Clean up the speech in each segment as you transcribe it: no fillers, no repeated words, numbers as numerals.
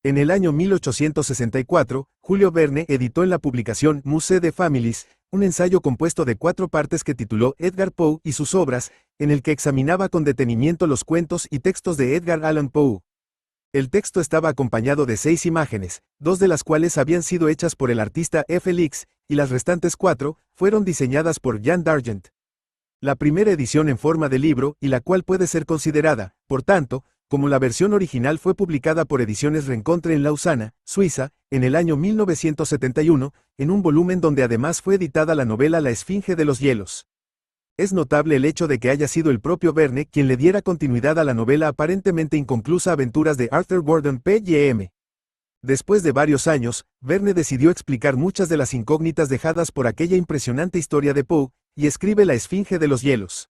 En el año 1864, Julio Verne editó en la publicación Musée des Familles, un ensayo compuesto de 4 partes que tituló Edgar Poe y sus obras, en el que examinaba con detenimiento los cuentos y textos de Edgar Allan Poe. El texto estaba acompañado de 6 imágenes, 2 de las cuales habían sido hechas por el artista F. Leaks, y las restantes 4 fueron diseñadas por Jean Dargent. La primera edición en forma de libro, y la cual puede ser considerada, por tanto, como la versión original, fue publicada por Ediciones Rencontre en Lausana, Suiza, en el año 1971, en un volumen donde además fue editada la novela La Esfinge de los Hielos. Es notable el hecho de que haya sido el propio Verne quien le diera continuidad a la novela aparentemente inconclusa Aventuras de Arthur Gordon Pym. Después de varios años, Verne decidió explicar muchas de las incógnitas dejadas por aquella impresionante historia de Poe, y escribe La Esfinge de los Hielos.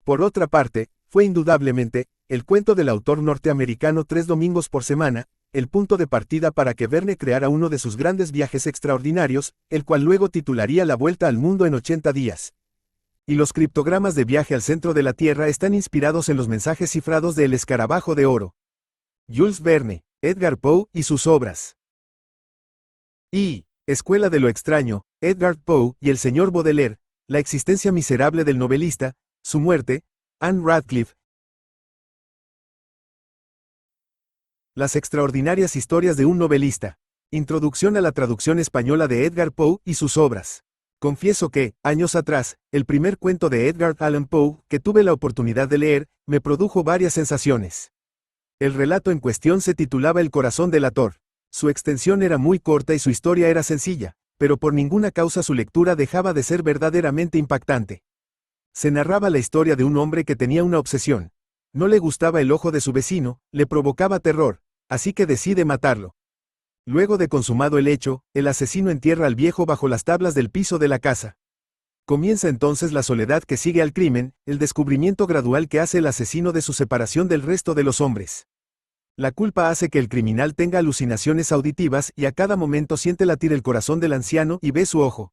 Por otra parte, fue indudablemente el cuento del autor norteamericano 3 domingos por semana, el punto de partida para que Verne creara uno de sus grandes viajes extraordinarios, el cual luego titularía La Vuelta al Mundo en 80 días. Y los criptogramas de Viaje al Centro de la Tierra están inspirados en los mensajes cifrados de El Escarabajo de Oro. Jules Verne, Edgar Poe y sus obras. Y Escuela de lo Extraño, Edgar Poe y el señor Baudelaire, la existencia miserable del novelista, su muerte, Anne Radcliffe. Las extraordinarias historias de un novelista. Introducción a la traducción española de Edgar Poe y sus obras. Confieso que, años atrás, el primer cuento de Edgar Allan Poe, que tuve la oportunidad de leer, me produjo varias sensaciones. El relato en cuestión se titulaba El corazón delator. Su extensión era muy corta y su historia era sencilla, pero por ninguna causa su lectura dejaba de ser verdaderamente impactante. Se narraba la historia de un hombre que tenía una obsesión. No le gustaba el ojo de su vecino, le provocaba terror, así que decide matarlo. Luego de consumado el hecho, el asesino entierra al viejo bajo las tablas del piso de la casa. Comienza entonces la soledad que sigue al crimen, el descubrimiento gradual que hace el asesino de su separación del resto de los hombres. La culpa hace que el criminal tenga alucinaciones auditivas y a cada momento siente latir el corazón del anciano y ve su ojo.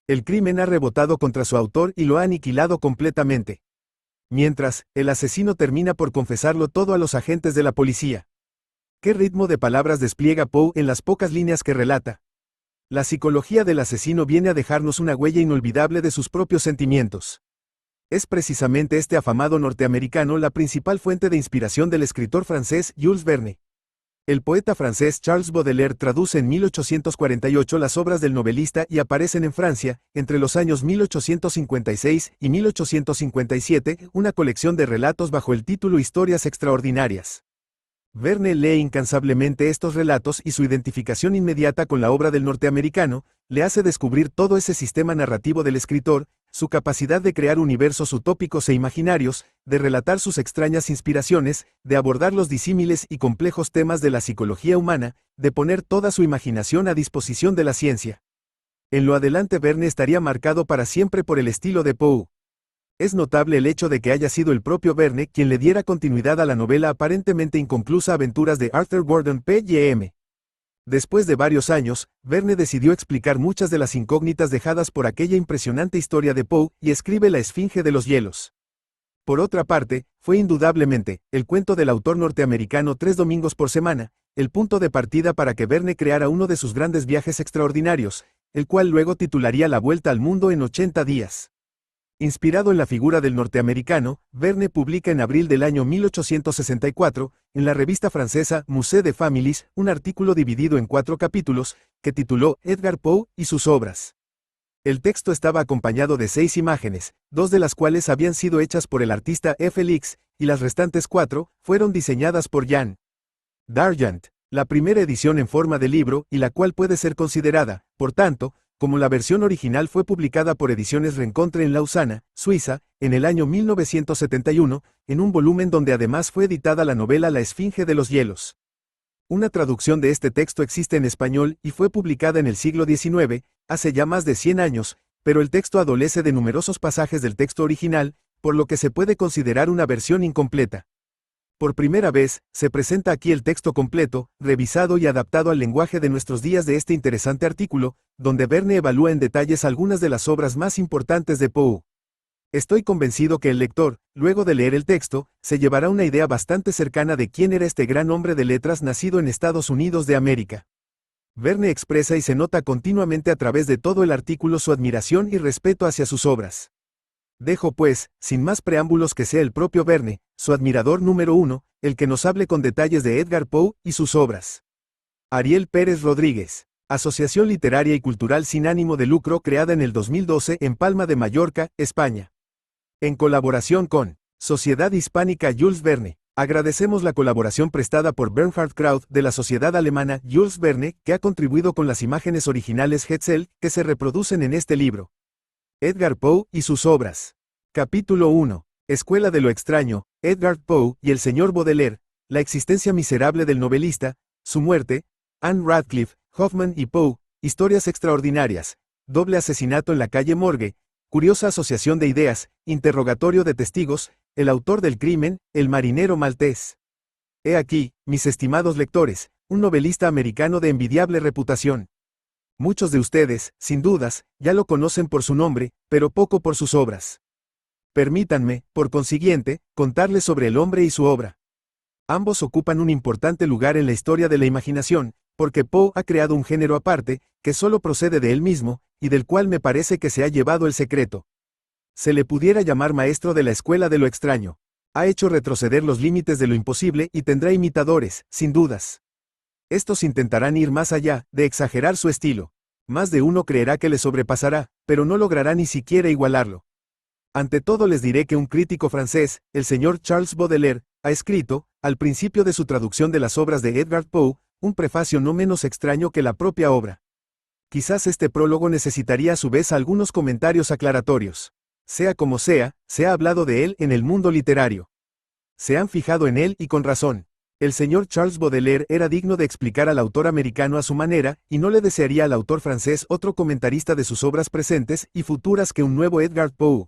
El crimen ha rebotado contra su autor y lo ha aniquilado completamente. Mientras, el asesino termina por confesarlo todo a los agentes de la policía. ¿Qué ritmo de palabras despliega Poe en las pocas líneas que relata? La psicología del asesino viene a dejarnos una huella inolvidable de sus propios sentimientos. Es precisamente este afamado norteamericano la principal fuente de inspiración del escritor francés Jules Verne. El poeta francés Charles Baudelaire traduce en 1848 las obras del novelista y aparecen en Francia, entre los años 1856 y 1857, una colección de relatos bajo el título Historias Extraordinarias. Verne lee incansablemente estos relatos y su identificación inmediata con la obra del norteamericano le hace descubrir todo ese sistema narrativo del escritor, su capacidad de crear universos utópicos e imaginarios, de relatar sus extrañas inspiraciones, de abordar los disímiles y complejos temas de la psicología humana, de poner toda su imaginación a disposición de la ciencia. En lo adelante Verne estaría marcado para siempre por el estilo de Poe. Es notable el hecho de que haya sido el propio Verne quien le diera continuidad a la novela aparentemente inconclusa Aventuras de Arthur Gordon Pym. Después de varios años, Verne decidió explicar muchas de las incógnitas dejadas por aquella impresionante historia de Poe y escribe La Esfinge de los Hielos. Por otra parte, fue indudablemente el cuento del autor norteamericano 3 domingos por semana, el punto de partida para que Verne creara uno de sus grandes viajes extraordinarios, el cual luego titularía La Vuelta al Mundo en 80 días. Inspirado en la figura del norteamericano, Verne publica en abril del año 1864, en la revista francesa Musée des Familles, un artículo dividido en 4 capítulos, que tituló Edgar Poe y sus obras. El texto estaba acompañado de 6 imágenes, 2 de las cuales habían sido hechas por el artista F. Leaks, y las restantes 4 fueron diseñadas por Jean Dargent. La primera edición en forma de libro, y la cual puede ser considerada, por tanto, como la versión original, fue publicada por Ediciones Rencontre en Lausana, Suiza, en el año 1971, en un volumen donde además fue editada la novela La Esfinge de los Hielos. Una traducción de este texto existe en español y fue publicada en el siglo XIX, hace ya más de 100 años, pero el texto adolece de numerosos pasajes del texto original, por lo que se puede considerar una versión incompleta. Por primera vez, se presenta aquí el texto completo, revisado y adaptado al lenguaje de nuestros días de este interesante artículo, donde Verne evalúa en detalles algunas de las obras más importantes de Poe. Estoy convencido que el lector, luego de leer el texto, se llevará una idea bastante cercana de quién era este gran hombre de letras nacido en Estados Unidos de América. Verne expresa y se nota continuamente a través de todo el artículo su admiración y respeto hacia sus obras. Dejo pues, sin más preámbulos, que sea el propio Verne, su admirador número uno, el que nos hable con detalles de Edgar Poe y sus obras. Ariel Pérez Rodríguez. Asociación Literaria y Cultural sin ánimo de lucro, creada en el 2012 en Palma de Mallorca, España. En colaboración con Sociedad Hispánica Jules Verne. Agradecemos la colaboración prestada por Bernhard Kraut de la Sociedad Alemana Jules Verne, que ha contribuido con las imágenes originales Hetzel, que se reproducen en este libro. Edgar Poe y sus obras. Capítulo 1. Escuela de lo extraño, Edgar Poe y el señor Baudelaire, la existencia miserable del novelista, su muerte, Anne Radcliffe, Hoffman y Poe, historias extraordinarias, doble asesinato en la calle Morgue, curiosa asociación de ideas, interrogatorio de testigos, el autor del crimen, el marinero maltés. He aquí, mis estimados lectores, un novelista americano de envidiable reputación. Muchos de ustedes, sin dudas, ya lo conocen por su nombre, pero poco por sus obras. Permítanme, por consiguiente, contarles sobre el hombre y su obra. Ambos ocupan un importante lugar en la historia de la imaginación, porque Poe ha creado un género aparte, que solo procede de él mismo, y del cual me parece que se ha llevado el secreto. Se le pudiera llamar maestro de la escuela de lo extraño. Ha hecho retroceder los límites de lo imposible y tendrá imitadores, sin dudas. Estos intentarán ir más allá, de exagerar su estilo. Más de uno creerá que le sobrepasará, pero no logrará ni siquiera igualarlo. Ante todo les diré que un crítico francés, el señor Charles Baudelaire, ha escrito, al principio de su traducción de las obras de Edgar Poe, un prefacio no menos extraño que la propia obra. Quizás este prólogo necesitaría a su vez algunos comentarios aclaratorios. Sea como sea, se ha hablado de él en el mundo literario. Se han fijado en él y con razón. El señor Charles Baudelaire era digno de explicar al autor americano a su manera, y no le desearía al autor francés otro comentarista de sus obras presentes y futuras que un nuevo Edgar Poe.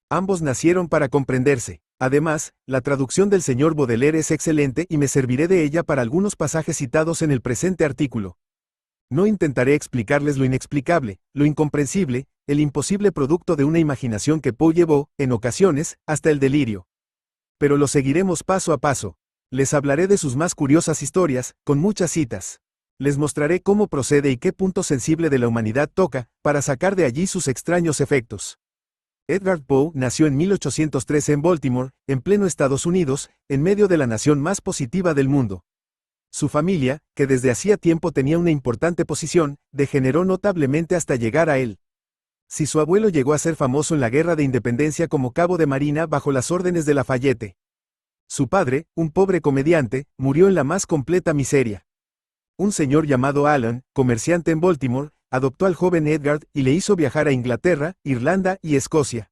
Ambos nacieron para comprenderse. Además, la traducción del señor Baudelaire es excelente y me serviré de ella para algunos pasajes citados en el presente artículo. No intentaré explicarles lo inexplicable, lo incomprensible, el imposible producto de una imaginación que Poe llevó, en ocasiones, hasta el delirio. Pero lo seguiremos paso a paso. Les hablaré de sus más curiosas historias, con muchas citas. Les mostraré cómo procede y qué punto sensible de la humanidad toca, para sacar de allí sus extraños efectos. Edgar Poe nació en 1813 en Baltimore, en pleno Estados Unidos, en medio de la nación más positiva del mundo. Su familia, que desde hacía tiempo tenía una importante posición, degeneró notablemente hasta llegar a él. Si su abuelo llegó a ser famoso en la Guerra de Independencia como cabo de marina bajo las órdenes de Lafayette, su padre, un pobre comediante, murió en la más completa miseria. Un señor llamado Allen, comerciante en Baltimore, adoptó al joven Edgar y le hizo viajar a Inglaterra, Irlanda y Escocia.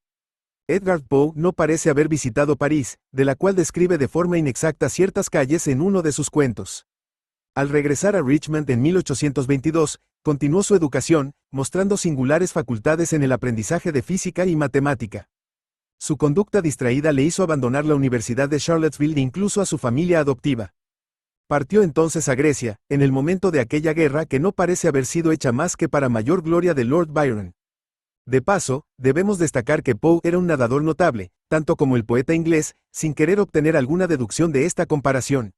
Edgar Poe no parece haber visitado París, de la cual describe de forma inexacta ciertas calles en uno de sus cuentos. Al regresar a Richmond en 1822, continuó su educación, mostrando singulares facultades en el aprendizaje de física y matemática. Su conducta distraída le hizo abandonar la Universidad de Charlottesville e incluso a su familia adoptiva. Partió entonces a Grecia, en el momento de aquella guerra que no parece haber sido hecha más que para mayor gloria de Lord Byron. De paso, debemos destacar que Poe era un nadador notable, tanto como el poeta inglés, sin querer obtener alguna deducción de esta comparación.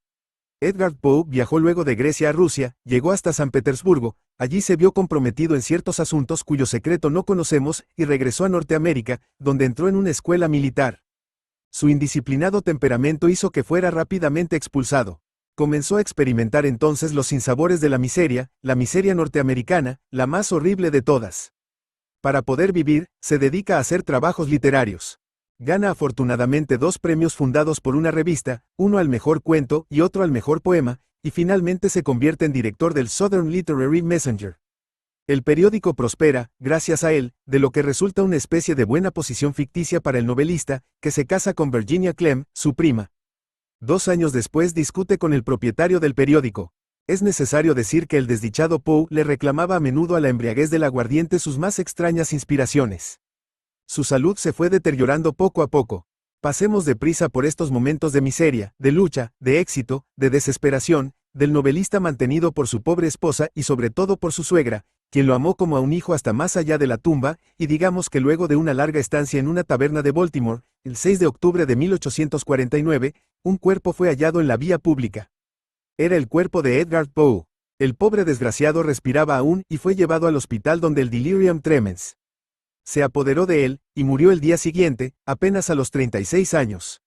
Edgar Poe viajó luego de Grecia a Rusia, llegó hasta San Petersburgo, allí se vio comprometido en ciertos asuntos cuyo secreto no conocemos, y regresó a Norteamérica, donde entró en una escuela militar. Su indisciplinado temperamento hizo que fuera rápidamente expulsado. Comenzó a experimentar entonces los sinsabores de la miseria norteamericana, la más horrible de todas. Para poder vivir, se dedica a hacer trabajos literarios. Gana afortunadamente 2 premios fundados por una revista, uno al mejor cuento y otro al mejor poema, y finalmente se convierte en director del Southern Literary Messenger. El periódico prospera, gracias a él, de lo que resulta una especie de buena posición ficticia para el novelista, que se casa con Virginia Clem, su prima. 2 años después discute con el propietario del periódico. Es necesario decir que el desdichado Poe le reclamaba a menudo a la embriaguez del aguardiente sus más extrañas inspiraciones. Su salud se fue deteriorando poco a poco. Pasemos deprisa por estos momentos de miseria, de lucha, de éxito, de desesperación, del novelista mantenido por su pobre esposa y sobre todo por su suegra, quien lo amó como a un hijo hasta más allá de la tumba, y digamos que luego de una larga estancia en una taberna de Baltimore, el 6 de octubre de 1849, un cuerpo fue hallado en la vía pública. Era el cuerpo de Edgar Poe. El pobre desgraciado respiraba aún y fue llevado al hospital donde el delirium tremens se apoderó de él, y murió el día siguiente, apenas a los 36 años.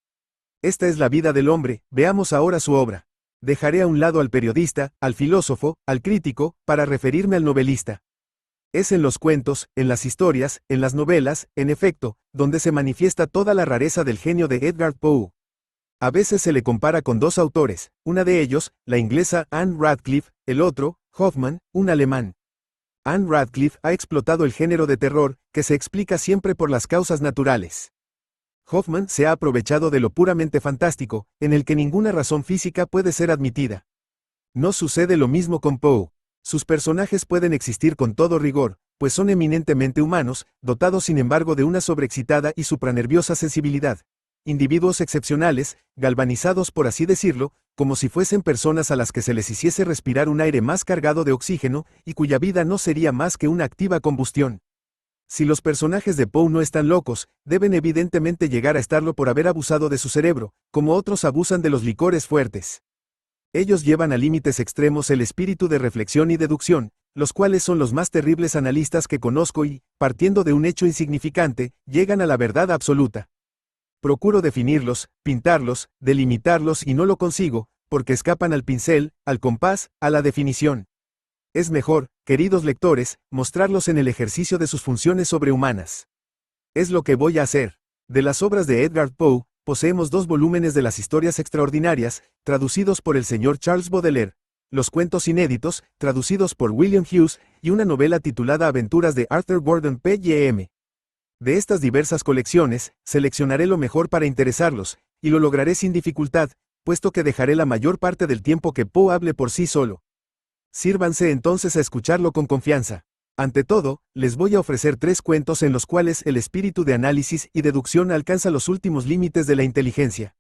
Esta es la vida del hombre, veamos ahora su obra. Dejaré a un lado al periodista, al filósofo, al crítico, para referirme al novelista. Es en los cuentos, en las historias, en las novelas, en efecto, donde se manifiesta toda la rareza del genio de Edgar Poe. A veces se le compara con dos autores, una de ellos, la inglesa Anne Radcliffe, el otro, Hoffmann, un alemán. Anne Radcliffe ha explotado el género de terror, que se explica siempre por las causas naturales. Hoffmann se ha aprovechado de lo puramente fantástico, en el que ninguna razón física puede ser admitida. No sucede lo mismo con Poe. Sus personajes pueden existir con todo rigor, pues son eminentemente humanos, dotados sin embargo de una sobreexcitada y supranerviosa sensibilidad. Individuos excepcionales, galvanizados por así decirlo, como si fuesen personas a las que se les hiciese respirar un aire más cargado de oxígeno, y cuya vida no sería más que una activa combustión. Si los personajes de Poe no están locos, deben evidentemente llegar a estarlo por haber abusado de su cerebro, como otros abusan de los licores fuertes. Ellos llevan a límites extremos el espíritu de reflexión y deducción, los cuales son los más terribles analistas que conozco y, partiendo de un hecho insignificante, llegan a la verdad absoluta. Procuro definirlos, pintarlos, delimitarlos y no lo consigo, porque escapan al pincel, al compás, a la definición. Es mejor, queridos lectores, mostrarlos en el ejercicio de sus funciones sobrehumanas. Es lo que voy a hacer. De las obras de Edgar Poe, poseemos 2 volúmenes de las historias extraordinarias, traducidos por el señor Charles Baudelaire, los cuentos inéditos, traducidos por William Hughes, y una novela titulada Aventuras de Arthur Gordon Pym. De estas diversas colecciones, seleccionaré lo mejor para interesarlos, y lo lograré sin dificultad, puesto que dejaré la mayor parte del tiempo que Poe hable por sí solo. Sírvanse entonces a escucharlo con confianza. Ante todo, les voy a ofrecer 3 cuentos en los cuales el espíritu de análisis y deducción alcanza los últimos límites de la inteligencia.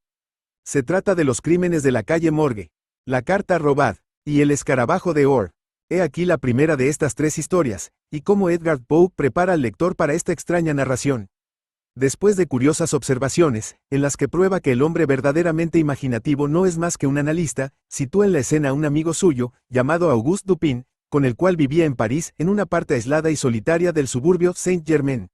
Se trata de Los crímenes de la calle Morgue, La carta robada, y El escarabajo de Orr. He aquí la primera de estas 3 historias, y cómo Edgar Poe prepara al lector para esta extraña narración. Después de curiosas observaciones, en las que prueba que el hombre verdaderamente imaginativo no es más que un analista, sitúa en la escena a un amigo suyo, llamado Auguste Dupin, con el cual vivía en París en una parte aislada y solitaria del suburbio Saint-Germain.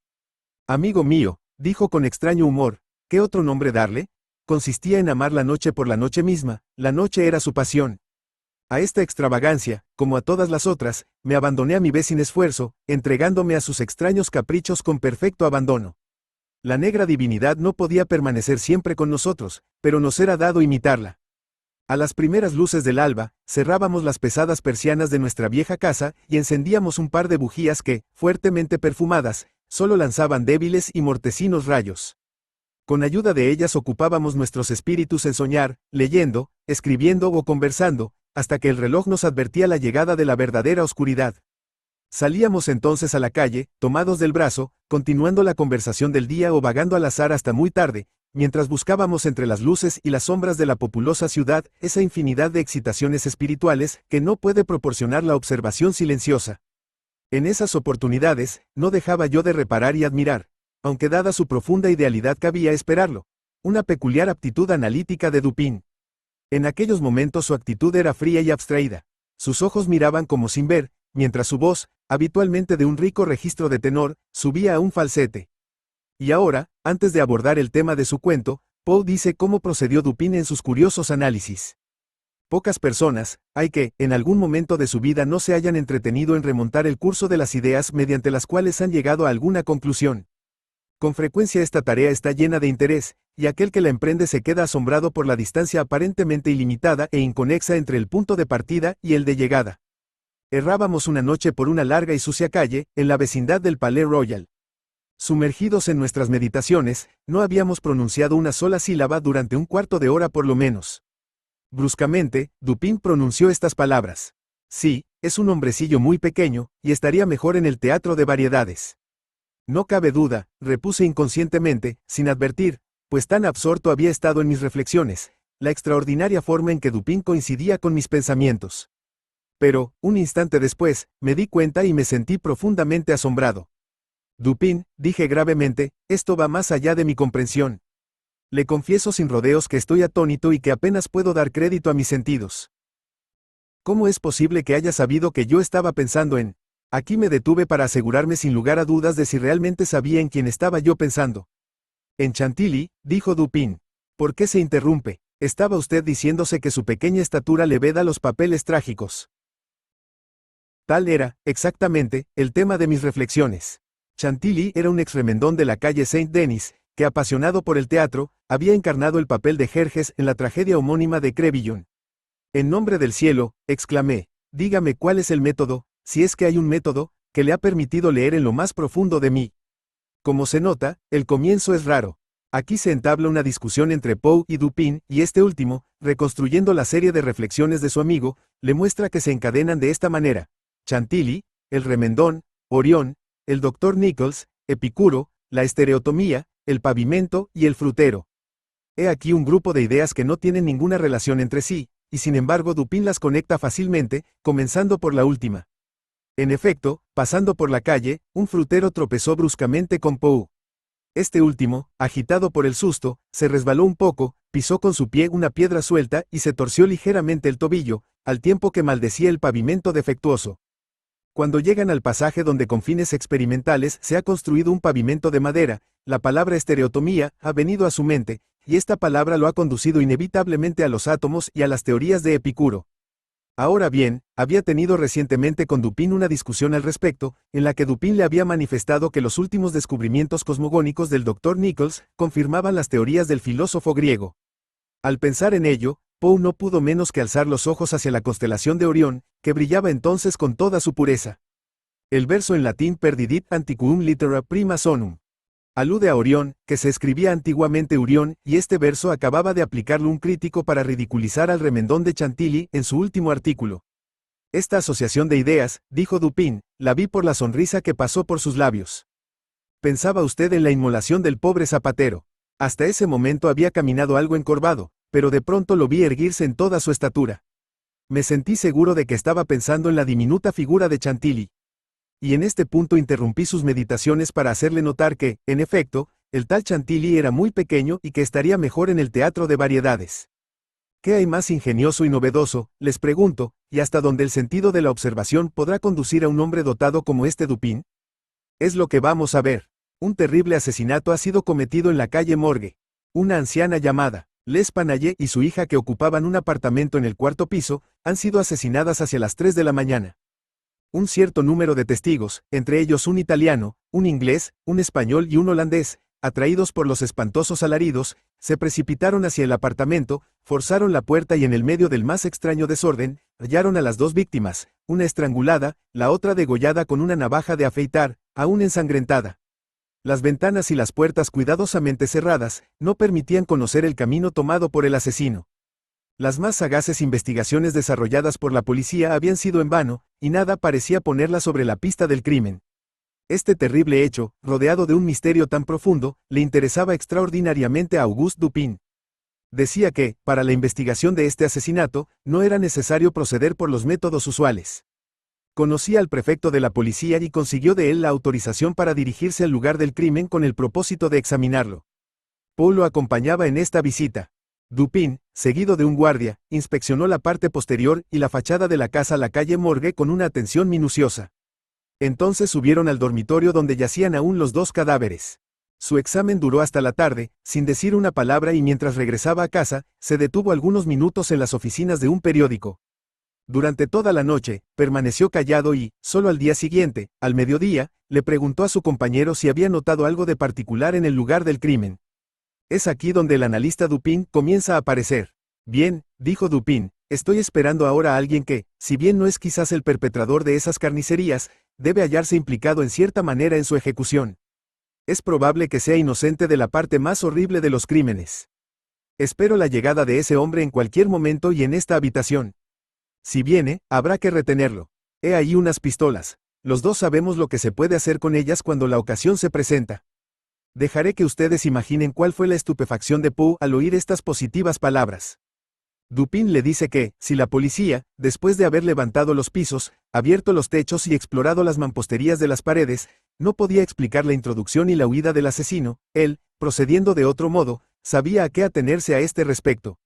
Amigo mío, dijo con extraño humor, ¿qué otro nombre darle? Consistía en amar la noche por la noche misma, la noche era su pasión. A esta extravagancia, como a todas las otras, me abandoné a mi vez sin esfuerzo, entregándome a sus extraños caprichos con perfecto abandono. La negra divinidad no podía permanecer siempre con nosotros, pero nos era dado imitarla. A las primeras luces del alba, cerrábamos las pesadas persianas de nuestra vieja casa y encendíamos un par de bujías que, fuertemente perfumadas, solo lanzaban débiles y mortecinos rayos. Con ayuda de ellas ocupábamos nuestros espíritus en soñar, leyendo, escribiendo o conversando, hasta que el reloj nos advertía la llegada de la verdadera oscuridad. Salíamos entonces a la calle, tomados del brazo, continuando la conversación del día o vagando al azar hasta muy tarde, mientras buscábamos entre las luces y las sombras de la populosa ciudad esa infinidad de excitaciones espirituales que no puede proporcionar la observación silenciosa. En esas oportunidades, no dejaba yo de reparar y admirar, aunque dada su profunda idealidad cabía esperarlo, una peculiar aptitud analítica de Dupin. En aquellos momentos su actitud era fría y abstraída. Sus ojos miraban como sin ver, mientras su voz, habitualmente de un rico registro de tenor, subía a un falsete. Y ahora, antes de abordar el tema de su cuento, Poe dice cómo procedió Dupin en sus curiosos análisis. Pocas personas, hay que, en algún momento de su vida no se hayan entretenido en remontar el curso de las ideas mediante las cuales han llegado a alguna conclusión. Con frecuencia esta tarea está llena de interés, y aquel que la emprende se queda asombrado por la distancia aparentemente ilimitada e inconexa entre el punto de partida y el de llegada. Errábamos una noche por una larga y sucia calle, en la vecindad del Palais Royal. Sumergidos en nuestras meditaciones, no habíamos pronunciado una sola sílaba durante un cuarto de hora por lo menos. Bruscamente, Dupin pronunció estas palabras. Sí, es un hombrecillo muy pequeño, y estaría mejor en el teatro de variedades. No cabe duda, repuse inconscientemente, sin advertir, pues tan absorto había estado en mis reflexiones, la extraordinaria forma en que Dupin coincidía con mis pensamientos. Pero, un instante después, me di cuenta y me sentí profundamente asombrado. Dupin, dije gravemente, esto va más allá de mi comprensión. Le confieso sin rodeos que estoy atónito y que apenas puedo dar crédito a mis sentidos. ¿Cómo es posible que haya sabido que yo estaba pensando en? Aquí me detuve para asegurarme sin lugar a dudas de si realmente sabía en quién estaba yo pensando. En Chantilly, dijo Dupin. ¿Por qué se interrumpe? Estaba usted diciéndose que su pequeña estatura le veda los papeles trágicos. Tal era, exactamente, el tema de mis reflexiones. Chantilly era un exremendón de la calle Saint-Denis, que apasionado por el teatro, había encarnado el papel de Jerjes en la tragedia homónima de Crébillon. En nombre del cielo, exclamé, dígame cuál es el método, si es que hay un método, que le ha permitido leer en lo más profundo de mí. Como se nota, el comienzo es raro. Aquí se entabla una discusión entre Poe y Dupin, y este último, reconstruyendo la serie de reflexiones de su amigo, le muestra que se encadenan de esta manera. Chantilly, el remendón, Orión, el doctor Nichols, Epicuro, la estereotomía, el pavimento y el frutero. He aquí un grupo de ideas que no tienen ninguna relación entre sí, y sin embargo Dupin las conecta fácilmente, comenzando por la última. En efecto, pasando por la calle, un frutero tropezó bruscamente con Poe. Este último, agitado por el susto, se resbaló un poco, pisó con su pie una piedra suelta y se torció ligeramente el tobillo, al tiempo que maldecía el pavimento defectuoso. Cuando llegan al pasaje donde con fines experimentales se ha construido un pavimento de madera, la palabra estereotomía ha venido a su mente, y esta palabra lo ha conducido inevitablemente a los átomos y a las teorías de Epicuro. Ahora bien, había tenido recientemente con Dupin una discusión al respecto, en la que Dupin le había manifestado que los últimos descubrimientos cosmogónicos del Dr. Nichols confirmaban las teorías del filósofo griego. Al pensar en ello, Poe no pudo menos que alzar los ojos hacia la constelación de Orión, que brillaba entonces con toda su pureza. El verso en latín Perdidit antiquum litera prima sonum alude a Orión, que se escribía antiguamente Urión, y este verso acababa de aplicarlo un crítico para ridiculizar al remendón de Chantilly en su último artículo. Esta asociación de ideas, dijo Dupin, la vi por la sonrisa que pasó por sus labios. Pensaba usted en la inmolación del pobre zapatero. Hasta ese momento había caminado algo encorvado, pero de pronto lo vi erguirse en toda su estatura. Me sentí seguro de que estaba pensando en la diminuta figura de Chantilly. Y en este punto interrumpí sus meditaciones para hacerle notar que, en efecto, el tal Chantilly era muy pequeño y que estaría mejor en el teatro de variedades. ¿Qué hay más ingenioso y novedoso, les pregunto, y hasta donde el sentido de la observación podrá conducir a un hombre dotado como este Dupin? Es lo que vamos a ver. Un terrible asesinato ha sido cometido en la calle Morgue. Una anciana llamada Les Panayé y su hija que ocupaban un apartamento en el cuarto piso, han sido asesinadas hacia las 3 de la mañana. Un cierto número de testigos, entre ellos un italiano, un inglés, un español y un holandés, atraídos por los espantosos alaridos, se precipitaron hacia el apartamento, forzaron la puerta y en el medio del más extraño desorden, hallaron a las dos víctimas, una estrangulada, la otra degollada con una navaja de afeitar, aún ensangrentada. Las ventanas y las puertas cuidadosamente cerradas, no permitían conocer el camino tomado por el asesino. Las más sagaces investigaciones desarrolladas por la policía habían sido en vano, y nada parecía ponerla sobre la pista del crimen. Este terrible hecho, rodeado de un misterio tan profundo, le interesaba extraordinariamente a Auguste Dupin. Decía que, para la investigación de este asesinato, no era necesario proceder por los métodos usuales. Conocía al prefecto de la policía y consiguió de él la autorización para dirigirse al lugar del crimen con el propósito de examinarlo. Poe lo acompañaba en esta visita. Dupin, seguido de un guardia, inspeccionó la parte posterior y la fachada de la casa La Calle Morgue con una atención minuciosa. Entonces subieron al dormitorio donde yacían aún los dos cadáveres. Su examen duró hasta la tarde, sin decir una palabra y mientras regresaba a casa, se detuvo algunos minutos en las oficinas de un periódico. Durante toda la noche, permaneció callado y, solo al día siguiente, al mediodía, le preguntó a su compañero si había notado algo de particular en el lugar del crimen. Es aquí donde el analista Dupin comienza a aparecer. Bien, dijo Dupin, estoy esperando ahora a alguien que, si bien no es quizás el perpetrador de esas carnicerías, debe hallarse implicado en cierta manera en su ejecución. Es probable que sea inocente de la parte más horrible de los crímenes. Espero la llegada de ese hombre en cualquier momento y en esta habitación. Si viene, habrá que retenerlo. He ahí unas pistolas. Los dos sabemos lo que se puede hacer con ellas cuando la ocasión se presenta. Dejaré que ustedes imaginen cuál fue la estupefacción de Poe al oír estas positivas palabras. Dupin le dice que, si la policía, después de haber levantado los pisos, abierto los techos y explorado las mamposterías de las paredes, no podía explicar la introducción y la huida del asesino, él, procediendo de otro modo, sabía a qué atenerse a este respecto.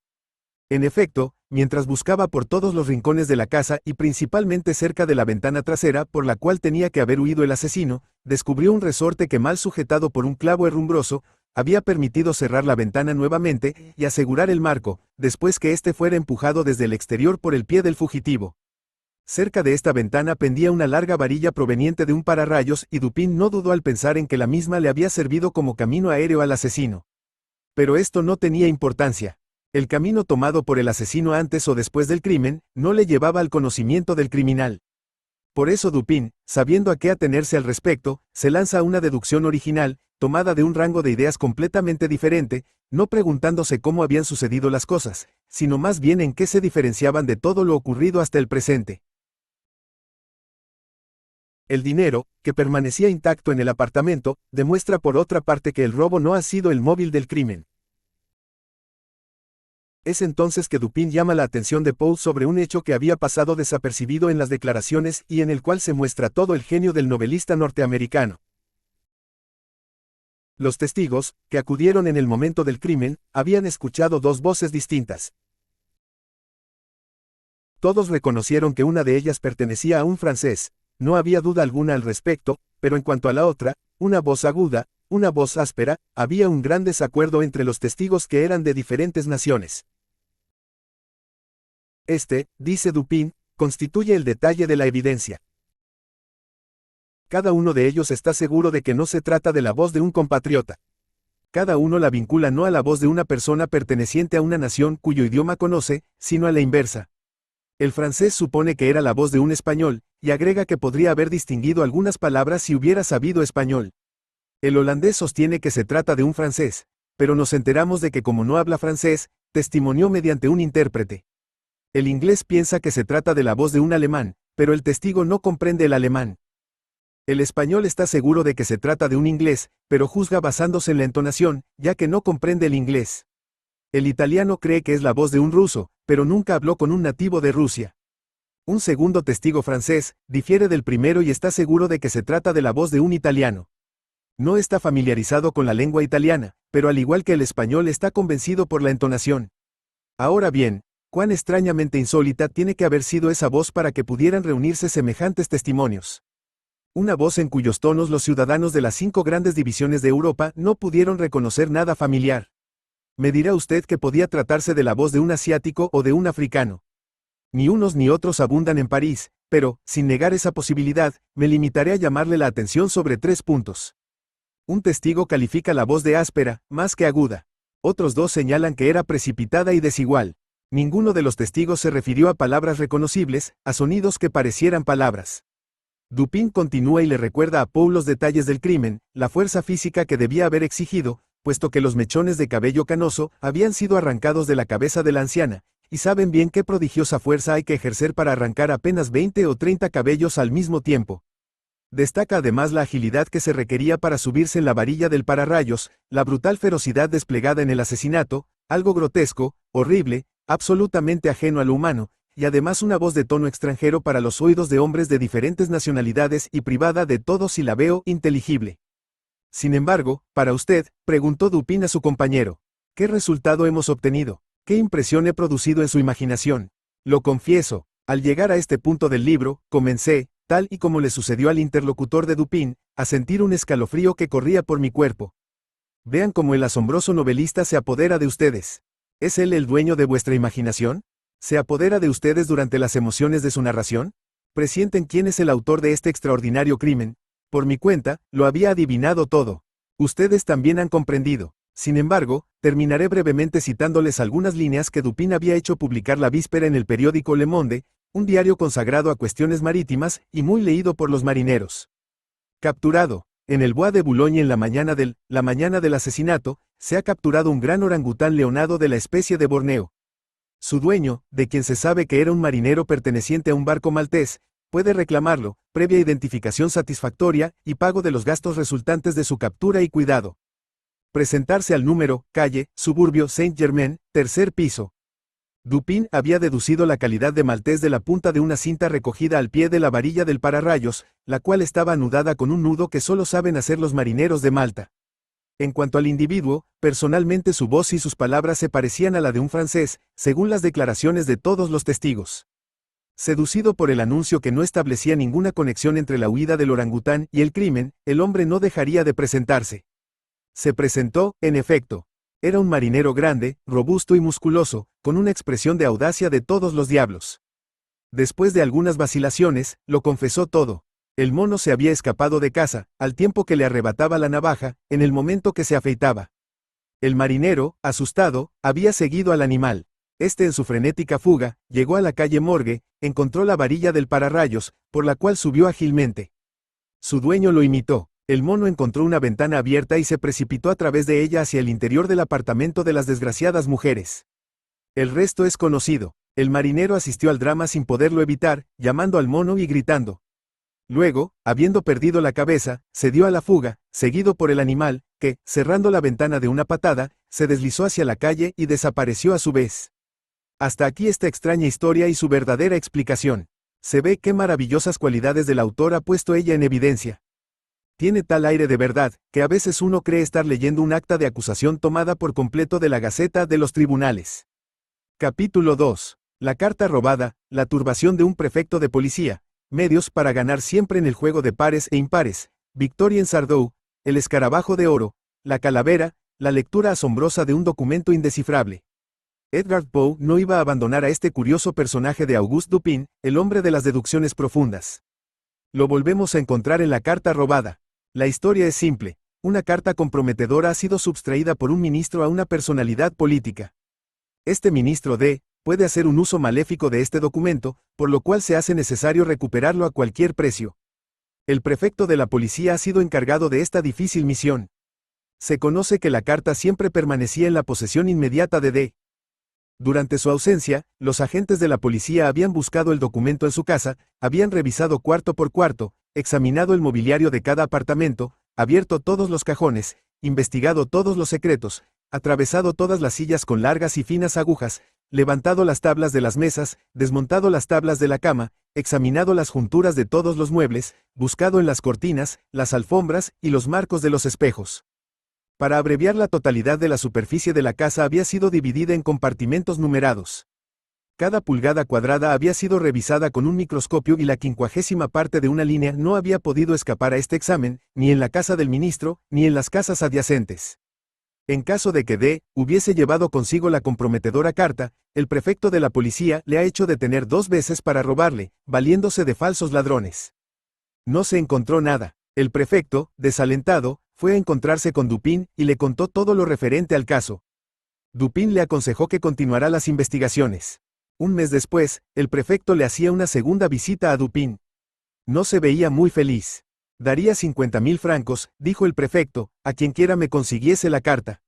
En efecto, mientras buscaba por todos los rincones de la casa y principalmente cerca de la ventana trasera por la cual tenía que haber huido el asesino, descubrió un resorte que, mal sujetado por un clavo herrumbroso, había permitido cerrar la ventana nuevamente y asegurar el marco, después que éste fuera empujado desde el exterior por el pie del fugitivo. Cerca de esta ventana pendía una larga varilla proveniente de un pararrayos y Dupin no dudó al pensar en que la misma le había servido como camino aéreo al asesino. Pero esto no tenía importancia. El camino tomado por el asesino antes o después del crimen, no le llevaba al conocimiento del criminal. Por eso Dupin, sabiendo a qué atenerse al respecto, se lanza a una deducción original, tomada de un rango de ideas completamente diferente, no preguntándose cómo habían sucedido las cosas, sino más bien en qué se diferenciaban de todo lo ocurrido hasta el presente. El dinero, que permanecía intacto en el apartamento, demuestra por otra parte que el robo no ha sido el móvil del crimen. Es entonces que Dupin llama la atención de Poe sobre un hecho que había pasado desapercibido en las declaraciones y en el cual se muestra todo el genio del novelista norteamericano. Los testigos, que acudieron en el momento del crimen, habían escuchado dos voces distintas. Todos reconocieron que una de ellas pertenecía a un francés, no había duda alguna al respecto, pero en cuanto a la otra, una voz aguda, una voz áspera, había un gran desacuerdo entre los testigos que eran de diferentes naciones. Este, dice Dupin, constituye el detalle de la evidencia. Cada uno de ellos está seguro de que no se trata de la voz de un compatriota. Cada uno la vincula no a la voz de una persona perteneciente a una nación cuyo idioma conoce, sino a la inversa. El francés supone que era la voz de un español, y agrega que podría haber distinguido algunas palabras si hubiera sabido español. El holandés sostiene que se trata de un francés, pero nos enteramos de que como no habla francés, testimonió mediante un intérprete. El inglés piensa que se trata de la voz de un alemán, pero el testigo no comprende el alemán. El español está seguro de que se trata de un inglés, pero juzga basándose en la entonación, ya que no comprende el inglés. El italiano cree que es la voz de un ruso, pero nunca habló con un nativo de Rusia. Un segundo testigo francés, difiere del primero y está seguro de que se trata de la voz de un italiano. No está familiarizado con la lengua italiana, pero al igual que el español está convencido por la entonación. Ahora bien, cuán extrañamente insólita tiene que haber sido esa voz para que pudieran reunirse semejantes testimonios. Una voz en cuyos tonos los ciudadanos de las 5 grandes divisiones de Europa no pudieron reconocer nada familiar. Me dirá usted que podía tratarse de la voz de un asiático o de un africano. Ni unos ni otros abundan en París, pero, sin negar esa posibilidad, me limitaré a llamarle la atención sobre 3 puntos. Un testigo califica la voz de áspera, más que aguda. Otros 2 señalan que era precipitada y desigual. Ninguno de los testigos se refirió a palabras reconocibles, a sonidos que parecieran palabras. Dupin continúa y le recuerda a Poe los detalles del crimen, la fuerza física que debía haber exigido, puesto que los mechones de cabello canoso habían sido arrancados de la cabeza de la anciana, y saben bien qué prodigiosa fuerza hay que ejercer para arrancar apenas 20 o 30 cabellos al mismo tiempo. Destaca además la agilidad que se requería para subirse en la varilla del pararrayos, la brutal ferocidad desplegada en el asesinato, algo grotesco, horrible, absolutamente ajeno a lo humano, y además una voz de tono extranjero para los oídos de hombres de diferentes nacionalidades y privada de todo silabeo inteligible. Sin embargo, para usted, preguntó Dupin a su compañero, ¿qué resultado hemos obtenido? ¿Qué impresión he producido en su imaginación? Lo confieso, al llegar a este punto del libro, comencé, tal y como le sucedió al interlocutor de Dupin, a sentir un escalofrío que corría por mi cuerpo. Vean cómo el asombroso novelista se apodera de ustedes. ¿Es él el dueño de vuestra imaginación? ¿Se apodera de ustedes durante las emociones de su narración? ¿Presienten quién es el autor de este extraordinario crimen? Por mi cuenta, lo había adivinado todo. Ustedes también han comprendido. Sin embargo, terminaré brevemente citándoles algunas líneas que Dupin había hecho publicar la víspera en el periódico Le Monde, un diario consagrado a cuestiones marítimas y muy leído por los marineros. Capturado. En el Bois de Boulogne en la mañana del asesinato, se ha capturado un gran orangután leonado de la especie de Borneo. Su dueño, de quien se sabe que era un marinero perteneciente a un barco maltés, puede reclamarlo, previa identificación satisfactoria y pago de los gastos resultantes de su captura y cuidado. Presentarse al número, calle, suburbio Saint-Germain, tercer piso. Dupin había deducido la calidad de maltés de la punta de una cinta recogida al pie de la varilla del pararrayos, la cual estaba anudada con un nudo que solo saben hacer los marineros de Malta. En cuanto al individuo, personalmente su voz y sus palabras se parecían a la de un francés, según las declaraciones de todos los testigos. Seducido por el anuncio que no establecía ninguna conexión entre la huida del orangután y el crimen, el hombre no dejaría de presentarse. Se presentó, en efecto. Era un marinero grande, robusto y musculoso, con una expresión de audacia de todos los diablos. Después de algunas vacilaciones, lo confesó todo. El mono se había escapado de casa, al tiempo que le arrebataba la navaja, en el momento que se afeitaba. El marinero, asustado, había seguido al animal. Este en su frenética fuga, llegó a la calle Morgue, encontró la varilla del pararrayos, por la cual subió ágilmente. Su dueño lo imitó. El mono encontró una ventana abierta y se precipitó a través de ella hacia el interior del apartamento de las desgraciadas mujeres. El resto es conocido. El marinero asistió al drama sin poderlo evitar, llamando al mono y gritando. Luego, habiendo perdido la cabeza, se dio a la fuga, seguido por el animal, que, cerrando la ventana de una patada, se deslizó hacia la calle y desapareció a su vez. Hasta aquí esta extraña historia y su verdadera explicación. Se ve qué maravillosas cualidades del autor ha puesto ella en evidencia. Tiene tal aire de verdad, que a veces uno cree estar leyendo un acta de acusación tomada por completo de la Gaceta de los Tribunales. Capítulo 2. La carta robada, la turbación de un prefecto de policía, medios para ganar siempre en el juego de pares e impares, victoria en Sardou, el escarabajo de oro, la calavera, la lectura asombrosa de un documento indescifrable. Edgar Poe no iba a abandonar a este curioso personaje de Auguste Dupin, el hombre de las deducciones profundas. Lo volvemos a encontrar en la carta robada. La historia es simple. Una carta comprometedora ha sido sustraída por un ministro a una personalidad política. Este ministro puede hacer un uso maléfico de este documento, por lo cual se hace necesario recuperarlo a cualquier precio. El prefecto de la policía ha sido encargado de esta difícil misión. Se conoce que la carta siempre permanecía en la posesión inmediata de D. Durante su ausencia, los agentes de la policía habían buscado el documento en su casa, habían revisado cuarto por cuarto, examinado el mobiliario de cada apartamento, abierto todos los cajones, investigado todos los secretos, atravesado todas las sillas con largas y finas agujas, levantado las tablas de las mesas, desmontado las tablas de la cama, examinado las junturas de todos los muebles, buscado en las cortinas, las alfombras y los marcos de los espejos. Para abreviar, la totalidad de la superficie de la casa había sido dividida en compartimentos numerados. Cada pulgada cuadrada había sido revisada con un microscopio y la 50ª parte de una línea no había podido escapar a este examen, ni en la casa del ministro, ni en las casas adyacentes. En caso de que D. hubiese llevado consigo la comprometedora carta, el prefecto de la policía le ha hecho detener 2 veces para robarle, valiéndose de falsos ladrones. No se encontró nada. El prefecto, desalentado, fue a encontrarse con Dupin y le contó todo lo referente al caso. Dupin le aconsejó que continuará las investigaciones. Un mes después, el prefecto le hacía una segunda visita a Dupin. No se veía muy feliz. Daría 50.000 francos, dijo el prefecto, a quien quiera me consiguiese la carta.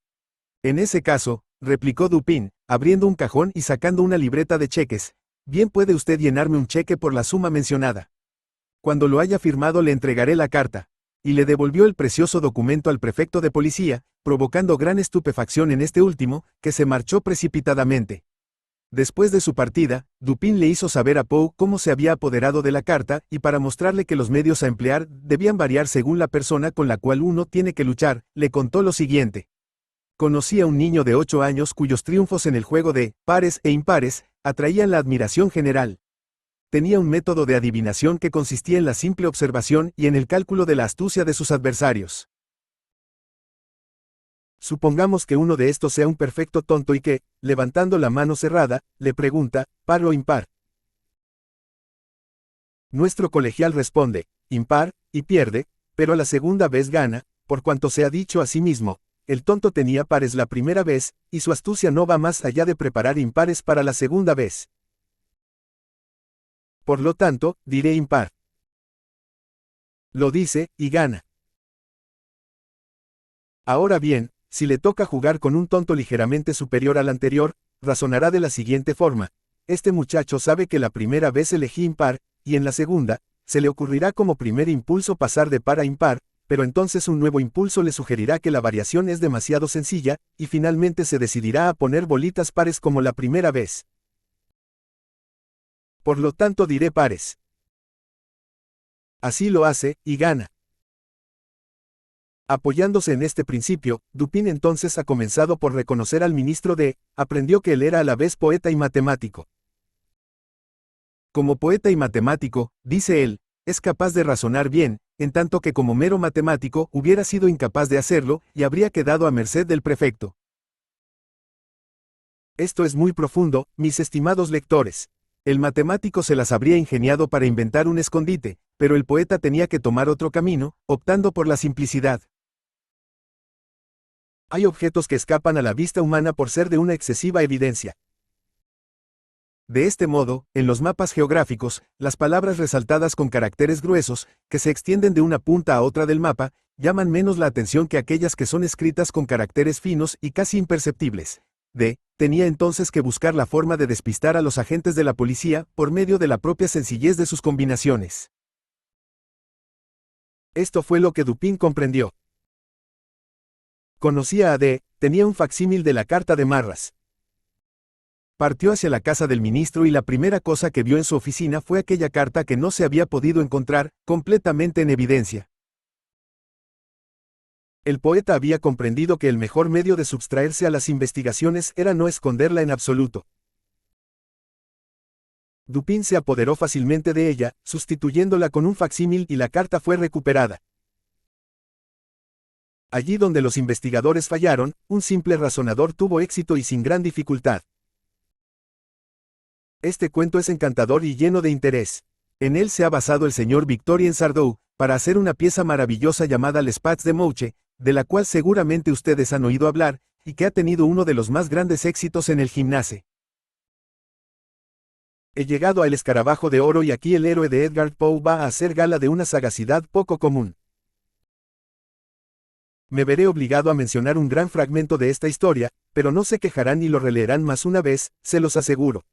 En ese caso, replicó Dupin, abriendo un cajón y sacando una libreta de cheques, bien puede usted llenarme un cheque por la suma mencionada. Cuando lo haya firmado le entregaré la carta. Y le devolvió el precioso documento al prefecto de policía, provocando gran estupefacción en este último, que se marchó precipitadamente. Después de su partida, Dupin le hizo saber a Poe cómo se había apoderado de la carta, y para mostrarle que los medios a emplear debían variar según la persona con la cual uno tiene que luchar, le contó lo siguiente. Conocí a un niño de 8 años cuyos triunfos en el juego de pares e impares atraían la admiración general. Tenía un método de adivinación que consistía en la simple observación y en el cálculo de la astucia de sus adversarios. Supongamos que uno de estos sea un perfecto tonto y que, levantando la mano cerrada, le pregunta, ¿par o impar? Nuestro colegial responde, impar, y pierde, pero a la segunda vez gana, por cuanto se ha dicho a sí mismo, el tonto tenía pares la primera vez, y su astucia no va más allá de preparar impares para la segunda vez. Por lo tanto, diré impar. Lo dice, y gana. Ahora bien, si le toca jugar con un tonto ligeramente superior al anterior, razonará de la siguiente forma. Este muchacho sabe que la primera vez elegí impar, y en la segunda, se le ocurrirá como primer impulso pasar de par a impar, pero entonces un nuevo impulso le sugerirá que la variación es demasiado sencilla, y finalmente se decidirá a poner bolitas pares como la primera vez. por lo tanto diré pares. Así lo hace, y gana. Apoyándose en este principio, Dupin entonces ha comenzado por reconocer al ministro aprendió que él era a la vez poeta y matemático. Como poeta y matemático, dice él, es capaz de razonar bien, en tanto que como mero matemático hubiera sido incapaz de hacerlo, y habría quedado a merced del prefecto. Esto es muy profundo, mis estimados lectores. El matemático se las habría ingeniado para inventar un escondite, pero el poeta tenía que tomar otro camino, optando por la simplicidad. Hay objetos que escapan a la vista humana por ser de una excesiva evidencia. De este modo, en los mapas geográficos, las palabras resaltadas con caracteres gruesos, que se extienden de una punta a otra del mapa, llaman menos la atención que aquellas que son escritas con caracteres finos y casi imperceptibles. Tenía entonces que buscar la forma de despistar a los agentes de la policía, por medio de la propia sencillez de sus combinaciones. Esto fue lo que Dupin comprendió. Conocía a tenía un facsímil de la carta de Marras. Partió hacia la casa del ministro y la primera cosa que vio en su oficina fue aquella carta que no se había podido encontrar, completamente en evidencia. El poeta había comprendido que el mejor medio de sustraerse a las investigaciones era no esconderla en absoluto. Dupin se apoderó fácilmente de ella, sustituyéndola con un facsímil y la carta fue recuperada. Allí donde los investigadores fallaron, un simple razonador tuvo éxito y sin gran dificultad. Este cuento es encantador y lleno de interés. En él se ha basado el señor Victorien Sardou, para hacer una pieza maravillosa llamada Les Pats de Mouche, de la cual seguramente ustedes han oído hablar, y que ha tenido uno de los más grandes éxitos en el gimnase. He llegado al escarabajo de oro y aquí el héroe de Edgar Poe va a hacer gala de una sagacidad poco común. Me veré obligado a mencionar un gran fragmento de esta historia, pero no se quejarán ni lo releerán más una vez, se los aseguro.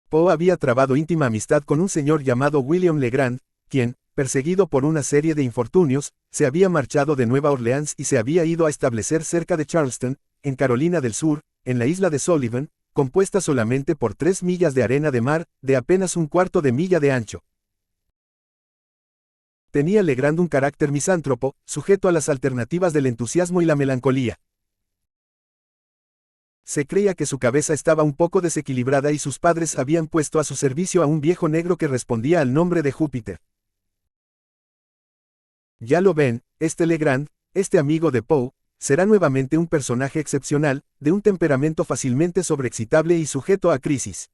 Poe había trabado íntima amistad con un señor llamado William Legrand, quien, perseguido por una serie de infortunios, se había marchado de Nueva Orleans y se había ido a establecer cerca de Charleston, en Carolina del Sur, en la isla de Sullivan, compuesta solamente por 3 millas de arena de mar, de apenas un cuarto de milla de ancho. Tenía Legrand un carácter misántropo, sujeto a las alternativas del entusiasmo y la melancolía. Se creía que su cabeza estaba un poco desequilibrada y sus padres habían puesto a su servicio a un viejo negro que respondía al nombre de Júpiter. Ya lo ven, este Legrand, este amigo de Poe, será nuevamente un personaje excepcional, de un temperamento fácilmente sobreexcitable y sujeto a crisis.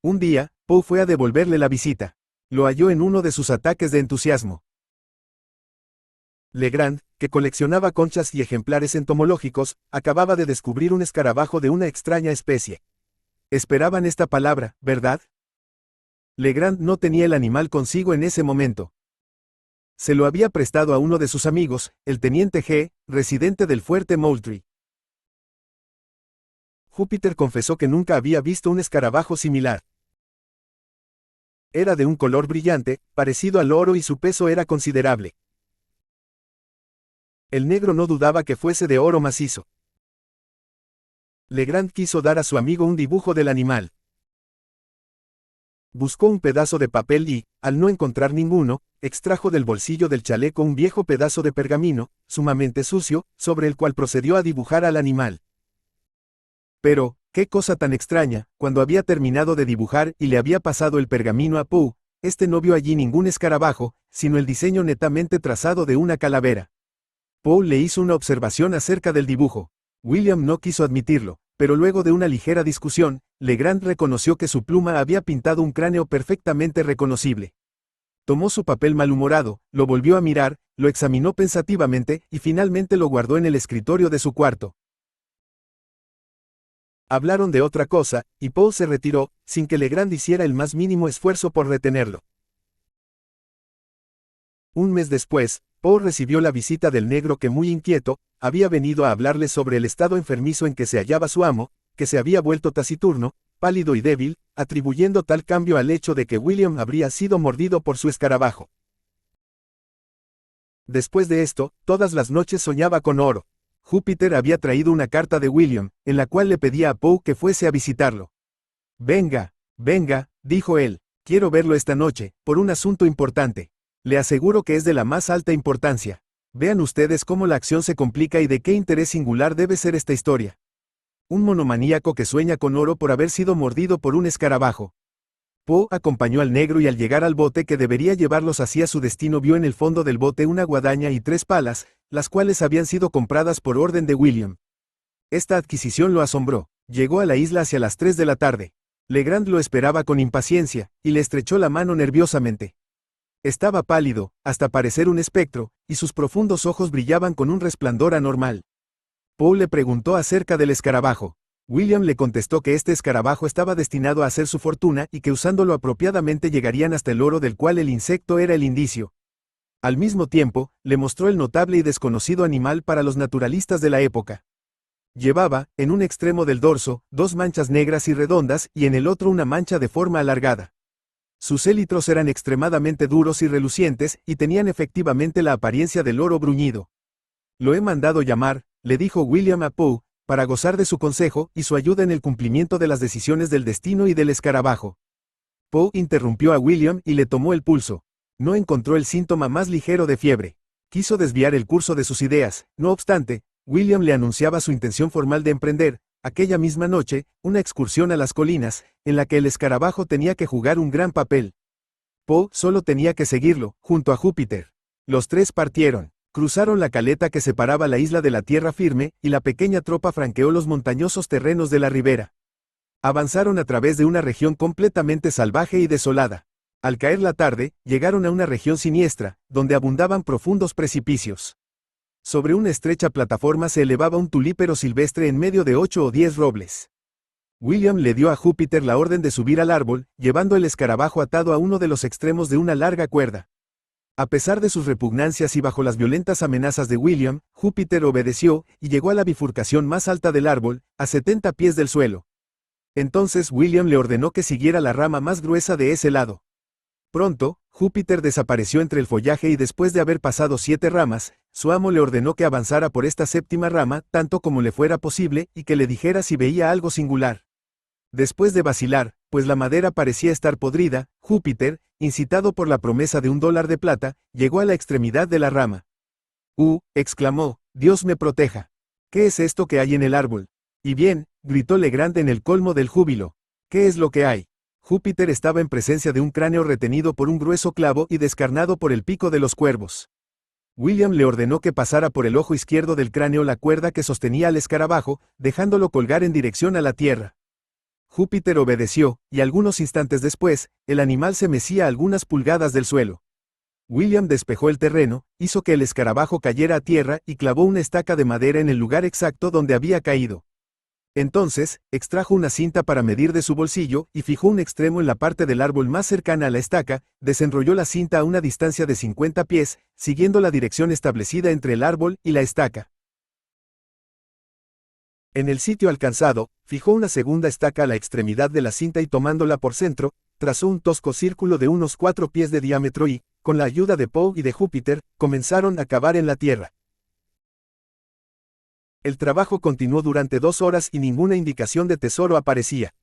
Un día, Poe fue a devolverle la visita. Lo halló en uno de sus ataques de entusiasmo. Legrand, que coleccionaba conchas y ejemplares entomológicos, acababa de descubrir un escarabajo de una extraña especie. Esperaban esta palabra, ¿verdad? Legrand no tenía el animal consigo en ese momento. Se lo había prestado a uno de sus amigos, el teniente G., residente del fuerte Moultrie. Júpiter confesó que nunca había visto un escarabajo similar. Era de un color brillante, parecido al oro y su peso era considerable. El negro no dudaba que fuese de oro macizo. Legrand quiso dar a su amigo un dibujo del animal. Buscó un pedazo de papel y, al no encontrar ninguno, extrajo del bolsillo del chaleco un viejo pedazo de pergamino, sumamente sucio, sobre el cual procedió a dibujar al animal. Pero, qué cosa tan extraña, cuando había terminado de dibujar y le había pasado el pergamino a Poe, este no vio allí ningún escarabajo, sino el diseño netamente trazado de una calavera. Poe le hizo una observación acerca del dibujo. William no quiso admitirlo, pero luego de una ligera discusión, Legrand reconoció que su pluma había pintado un cráneo perfectamente reconocible. Tomó su papel malhumorado, lo volvió a mirar, lo examinó pensativamente y finalmente lo guardó en el escritorio de su cuarto. Hablaron de otra cosa, y Poe se retiró, sin que Legrand hiciera el más mínimo esfuerzo por retenerlo. Un mes después, Poe recibió la visita del negro que muy inquieto, había venido a hablarle sobre el estado enfermizo en que se hallaba su amo, que se había vuelto taciturno, pálido y débil, atribuyendo tal cambio al hecho de que William habría sido mordido por su escarabajo. Después de esto, todas las noches soñaba con oro. Júpiter había traído una carta de William, en la cual le pedía a Poe que fuese a visitarlo. Venga, venga, dijo él, quiero verlo esta noche, por un asunto importante. Le aseguro que es de la más alta importancia. Vean ustedes cómo la acción se complica y de qué interés singular debe ser esta historia. Un monomaníaco que sueña con oro por haber sido mordido por un escarabajo. Poe acompañó al negro y al llegar al bote que debería llevarlos hacia su destino vio en el fondo del bote una guadaña y 3 palas, las cuales habían sido compradas por orden de William. Esta adquisición lo asombró. Llegó a la isla hacia las 3 de la tarde. Legrand lo esperaba con impaciencia, y le estrechó la mano nerviosamente. Estaba pálido, hasta parecer un espectro, y sus profundos ojos brillaban con un resplandor anormal. Poe le preguntó acerca del escarabajo. William le contestó que este escarabajo estaba destinado a hacer su fortuna y que usándolo apropiadamente llegarían hasta el oro del cual el insecto era el indicio. Al mismo tiempo, le mostró el notable y desconocido animal para los naturalistas de la época. Llevaba, en un extremo del dorso, 2 manchas negras y redondas y en el otro una mancha de forma alargada. Sus élitros eran extremadamente duros y relucientes y tenían efectivamente la apariencia del oro bruñido. Lo he mandado llamar, le dijo William a Poe, para gozar de su consejo y su ayuda en el cumplimiento de las decisiones del destino y del escarabajo. Poe interrumpió a William y le tomó el pulso. No encontró el síntoma más ligero de fiebre. Quiso desviar el curso de sus ideas, no obstante, William le anunciaba su intención formal de emprender, aquella misma noche, una excursión a las colinas, en la que el escarabajo tenía que jugar un gran papel. Poe solo tenía que seguirlo, junto a Júpiter. Los 3 partieron. Cruzaron la caleta que separaba la isla de la tierra firme, y la pequeña tropa franqueó los montañosos terrenos de la ribera. Avanzaron a través de una región completamente salvaje y desolada. Al caer la tarde, llegaron a una región siniestra, donde abundaban profundos precipicios. Sobre una estrecha plataforma se elevaba un tulípero silvestre en medio de 8 o 10 robles. William le dio a Júpiter la orden de subir al árbol, llevando el escarabajo atado a uno de los extremos de una larga cuerda. A pesar de sus repugnancias y bajo las violentas amenazas de William, Júpiter obedeció, y llegó a la bifurcación más alta del árbol, a 70 pies del suelo. Entonces William le ordenó que siguiera la rama más gruesa de ese lado. Pronto, Júpiter desapareció entre el follaje y después de haber pasado 7 ramas, su amo le ordenó que avanzara por esta 7ª rama tanto como le fuera posible y que le dijera si veía algo singular. Después de vacilar, pues la madera parecía estar podrida, Júpiter, incitado por la promesa de $1 de plata, llegó a la extremidad de la rama. Exclamó, Dios me proteja. ¿Qué es esto que hay en el árbol? Y bien, gritó Legrand en el colmo del júbilo. ¿Qué es lo que hay? Júpiter estaba en presencia de un cráneo retenido por un grueso clavo y descarnado por el pico de los cuervos. William le ordenó que pasara por el ojo izquierdo del cráneo la cuerda que sostenía al escarabajo, dejándolo colgar en dirección a la tierra. Júpiter obedeció, y algunos instantes después, el animal se mecía a algunas pulgadas del suelo. William despejó el terreno, hizo que el escarabajo cayera a tierra y clavó una estaca de madera en el lugar exacto donde había caído. Entonces, extrajo una cinta para medir de su bolsillo y fijó un extremo en la parte del árbol más cercana a la estaca, desenrolló la cinta a una distancia de 50 pies, siguiendo la dirección establecida entre el árbol y la estaca. En el sitio alcanzado, fijó una segunda estaca a la extremidad de la cinta y tomándola por centro, trazó un tosco círculo de unos 4 pies de diámetro y, con la ayuda de Poe y de Júpiter, comenzaron a cavar en la tierra. El trabajo continuó durante 2 horas y ninguna indicación de tesoro aparecía.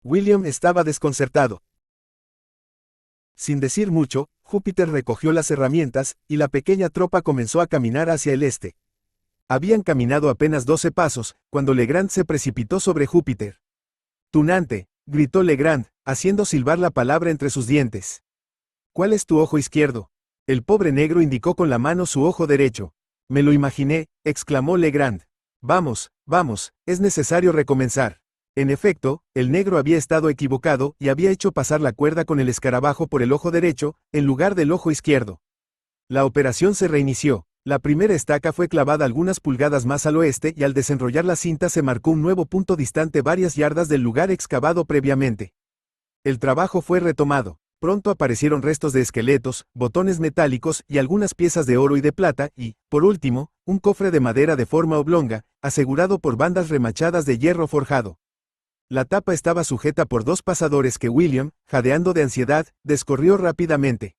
William estaba desconcertado. Sin decir mucho, Júpiter recogió las herramientas, y la pequeña tropa comenzó a caminar hacia el este. Habían caminado apenas 12 pasos, cuando Legrand se precipitó sobre Júpiter. «Tunante», gritó Legrand, haciendo silbar la palabra entre sus dientes. «¿Cuál es tu ojo izquierdo?» El pobre negro indicó con la mano su ojo derecho. «Me lo imaginé», exclamó Legrand. «Vamos, vamos, es necesario recomenzar». En efecto, el negro había estado equivocado y había hecho pasar la cuerda con el escarabajo por el ojo derecho, en lugar del ojo izquierdo. La operación se reinició. La primera estaca fue clavada algunas pulgadas más al oeste y al desenrollar la cinta se marcó un nuevo punto distante varias yardas del lugar excavado previamente. El trabajo fue retomado. Pronto aparecieron restos de esqueletos, botones metálicos y algunas piezas de oro y de plata y, por último, un cofre de madera de forma oblonga, asegurado por bandas remachadas de hierro forjado. La tapa estaba sujeta por 2 pasadores que William, jadeando de ansiedad, descorrió rápidamente.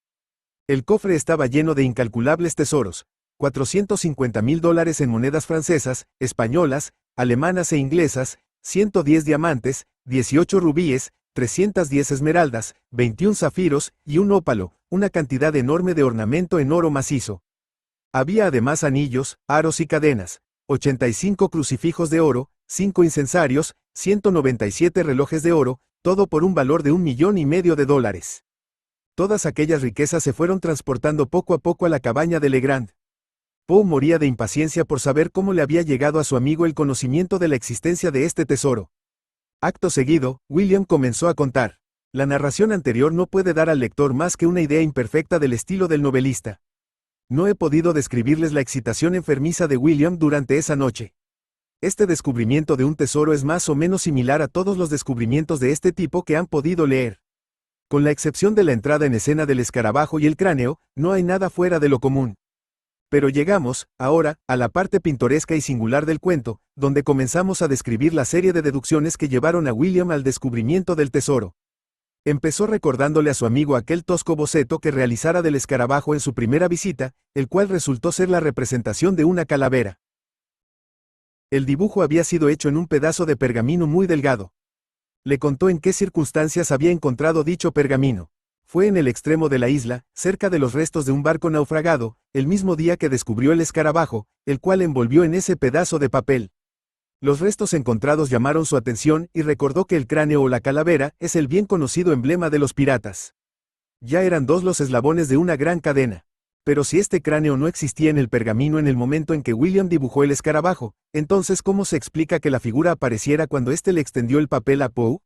El cofre estaba lleno de incalculables tesoros. $450,000 en monedas francesas, españolas, alemanas e inglesas, 110 diamantes, 18 rubíes, 310 esmeraldas, 21 zafiros, y un ópalo, una cantidad enorme de ornamento en oro macizo. Había además anillos, aros y cadenas, 85 crucifijos de oro, 5 incensarios, 197 relojes de oro, todo por un valor de $1,500,000. Todas aquellas riquezas se fueron transportando poco a poco a la cabaña de Legrand. Poe moría de impaciencia por saber cómo le había llegado a su amigo el conocimiento de la existencia de este tesoro. Acto seguido, William comenzó a contar. La narración anterior no puede dar al lector más que una idea imperfecta del estilo del novelista. No he podido describirles la excitación enfermiza de William durante esa noche. Este descubrimiento de un tesoro es más o menos similar a todos los descubrimientos de este tipo que han podido leer. Con la excepción de la entrada en escena del escarabajo y el cráneo, no hay nada fuera de lo común. Pero llegamos, ahora, a la parte pintoresca y singular del cuento, donde comenzamos a describir la serie de deducciones que llevaron a William al descubrimiento del tesoro. Empezó recordándole a su amigo aquel tosco boceto que realizara del escarabajo en su primera visita, el cual resultó ser la representación de una calavera. El dibujo había sido hecho en un pedazo de pergamino muy delgado. Le contó en qué circunstancias había encontrado dicho pergamino. Fue en el extremo de la isla, cerca de los restos de un barco naufragado, el mismo día que descubrió el escarabajo, el cual envolvió en ese pedazo de papel. Los restos encontrados llamaron su atención y recordó que el cráneo o la calavera es el bien conocido emblema de los piratas. Ya eran dos los eslabones de una gran cadena. Pero si este cráneo no existía en el pergamino en el momento en que William dibujó el escarabajo, entonces ¿cómo se explica que la figura apareciera cuando éste le extendió el papel a Poe?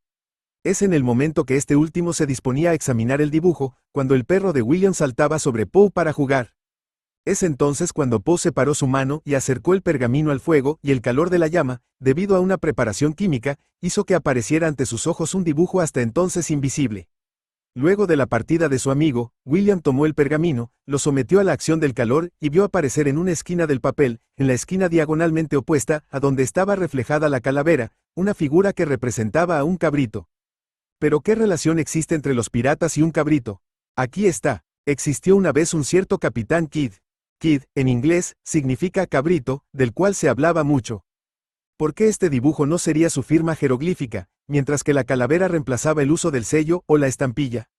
Es en el momento que este último se disponía a examinar el dibujo, cuando el perro de William saltaba sobre Poe para jugar. Es entonces cuando Poe separó su mano y acercó el pergamino al fuego, y el calor de la llama, debido a una preparación química, hizo que apareciera ante sus ojos un dibujo hasta entonces invisible. Luego de la partida de su amigo, William tomó el pergamino, lo sometió a la acción del calor y vio aparecer en una esquina del papel, en la esquina diagonalmente opuesta a donde estaba reflejada la calavera, una figura que representaba a un cabrito. ¿Pero qué relación existe entre los piratas y un cabrito? Aquí está. Existió una vez un cierto capitán Kidd. Kidd, en inglés, significa cabrito, del cual se hablaba mucho. ¿Por qué este dibujo no sería su firma jeroglífica, mientras que la calavera reemplazaba el uso del sello o la estampilla?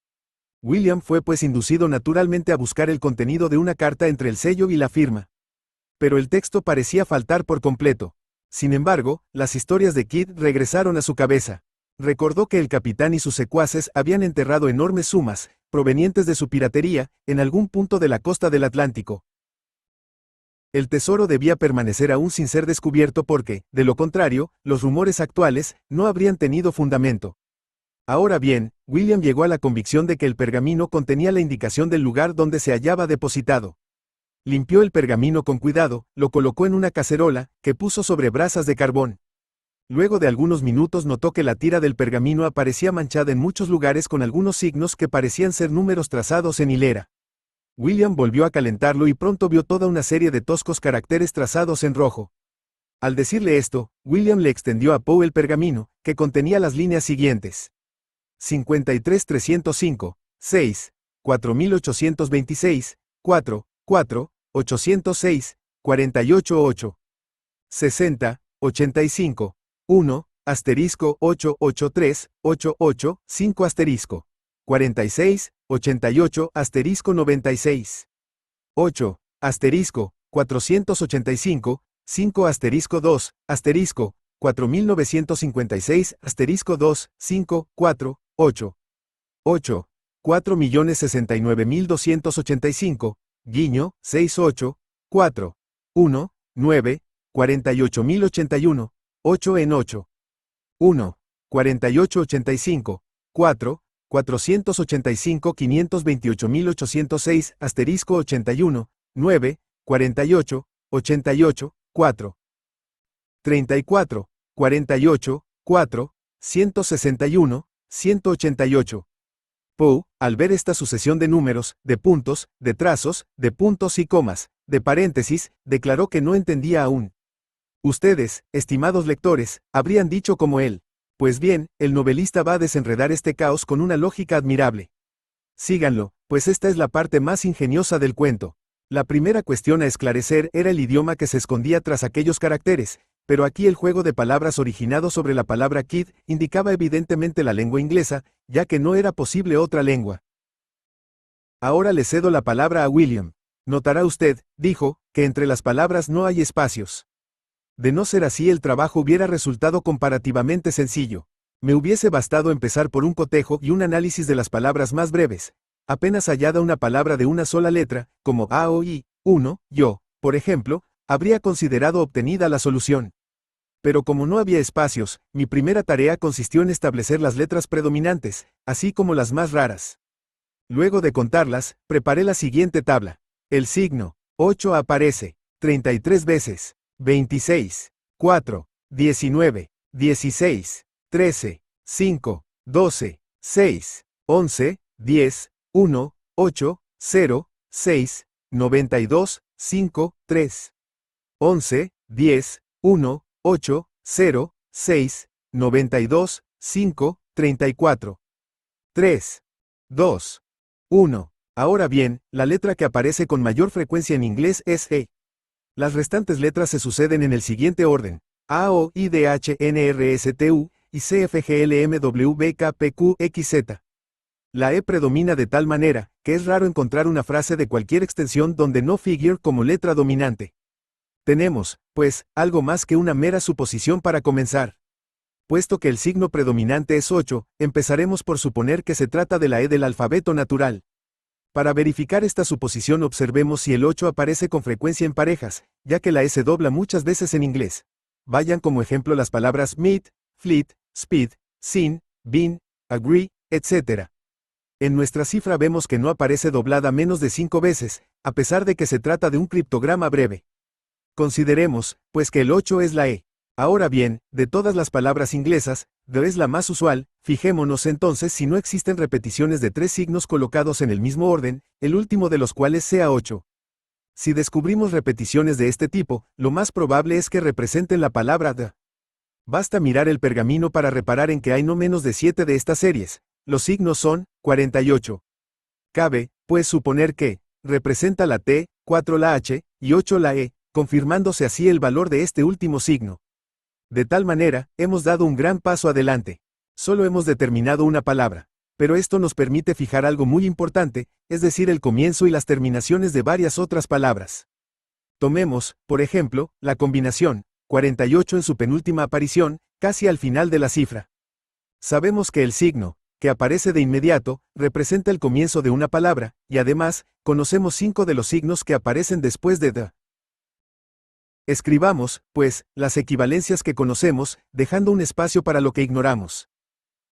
William fue pues inducido naturalmente a buscar el contenido de una carta entre el sello y la firma. Pero el texto parecía faltar por completo. Sin embargo, las historias de Kidd regresaron a su cabeza. Recordó que el capitán y sus secuaces habían enterrado enormes sumas, provenientes de su piratería, en algún punto de la costa del Atlántico. El tesoro debía permanecer aún sin ser descubierto porque, de lo contrario, los rumores actuales no habrían tenido fundamento. Ahora bien, William llegó a la convicción de que el pergamino contenía la indicación del lugar donde se hallaba depositado. Limpió el pergamino con cuidado, lo colocó en una cacerola, que puso sobre brasas de carbón. Luego de algunos minutos notó que la tira del pergamino aparecía manchada en muchos lugares con algunos signos que parecían ser números trazados en hilera. William volvió a calentarlo y pronto vio toda una serie de toscos caracteres trazados en rojo. Al decirle esto, William le extendió a Poe el pergamino, que contenía las líneas siguientes. 53,305, 6, 4,826, 4, 4, 806, 48, 8. 60, 85, 1, asterisco 883, 88, 5 asterisco. 46, 88, asterisco 96. 8, asterisco, 485, 5 asterisco 2, asterisco, 4956, asterisco 2, 5, 4, 8. 8, 4,069,285, guiño, 68, 4, 1, 9, 48,081, 8 en 8. 1, 4885, 4, 485 528,806, asterisco 81, 9, 48, 88, 4. 34, 48, 4, 161, 188. Poe, al ver esta sucesión de números, de puntos, de trazos, de puntos y comas, de paréntesis, declaró que no entendía aún. Ustedes, estimados lectores, habrían dicho como él. Pues bien, el novelista va a desenredar este caos con una lógica admirable. Síganlo, pues esta es la parte más ingeniosa del cuento. La primera cuestión a esclarecer era el idioma que se escondía tras aquellos caracteres, Pero aquí el juego de palabras originado sobre la palabra kid indicaba evidentemente la lengua inglesa, ya que no era posible otra lengua. Ahora le cedo la palabra a William. Notará usted, dijo, que entre las palabras no hay espacios. De no ser así el trabajo hubiera resultado comparativamente sencillo. Me hubiese bastado empezar por un cotejo y un análisis de las palabras más breves. Apenas hallada una palabra de una sola letra, como a o i, uno, yo, por ejemplo, habría considerado obtenida la solución. Pero como no había espacios, mi primera tarea consistió en establecer las letras predominantes, así como las más raras. Luego de contarlas, preparé la siguiente tabla. El signo 8 aparece 33 veces, 26, 4, 19, 16, 13, 5, 12, 6, 11, 10, 1, 8, 0, 6, 92, 5, 3, 11, 10, 1, 8, 0, 6, 92, 5, 34, 3, 2, 1. Ahora bien, la letra que aparece con mayor frecuencia en inglés es E. Las restantes letras se suceden en el siguiente orden: A, O, I, D, H, N, R, S, T, U, y C, F, G, L, M, W, B, K, P, Q, X, Z. La E predomina de tal manera, que es raro encontrar una frase de cualquier extensión donde no figure como letra dominante. Tenemos, pues, algo más que una mera suposición para comenzar. Puesto que el signo predominante es 8, empezaremos por suponer que se trata de la E del alfabeto natural. Para verificar esta suposición observemos si el 8 aparece con frecuencia en parejas, ya que la E se dobla muchas veces en inglés. Vayan como ejemplo las palabras meet, fleet, speed, seen, been, agree, etc. En nuestra cifra vemos que no aparece doblada menos de 5 veces, a pesar de que se trata de un criptograma breve. Consideremos, pues, que el 8 es la E. Ahora bien, de todas las palabras inglesas, the es la más usual. Fijémonos entonces si no existen repeticiones de 3 signos colocados en el mismo orden, el último de los cuales sea 8. Si descubrimos repeticiones de este tipo, lo más probable es que representen la palabra the. Basta mirar el pergamino para reparar en que hay no menos de 7 de estas series. Los signos son 48. Cabe, pues, suponer que representa la T, 4 la H, y 8 la E, confirmándose así el valor de este último signo. De tal manera, hemos dado un gran paso adelante. Solo hemos determinado una palabra. Pero esto nos permite fijar algo muy importante, es decir, el comienzo y las terminaciones de varias otras palabras. Tomemos, por ejemplo, la combinación 48 en su penúltima aparición, casi al final de la cifra. Sabemos que el signo, que aparece de inmediato, representa el comienzo de una palabra, y además, conocemos 5 de los signos que aparecen después de the. Escribamos, pues, las equivalencias que conocemos, dejando un espacio para lo que ignoramos.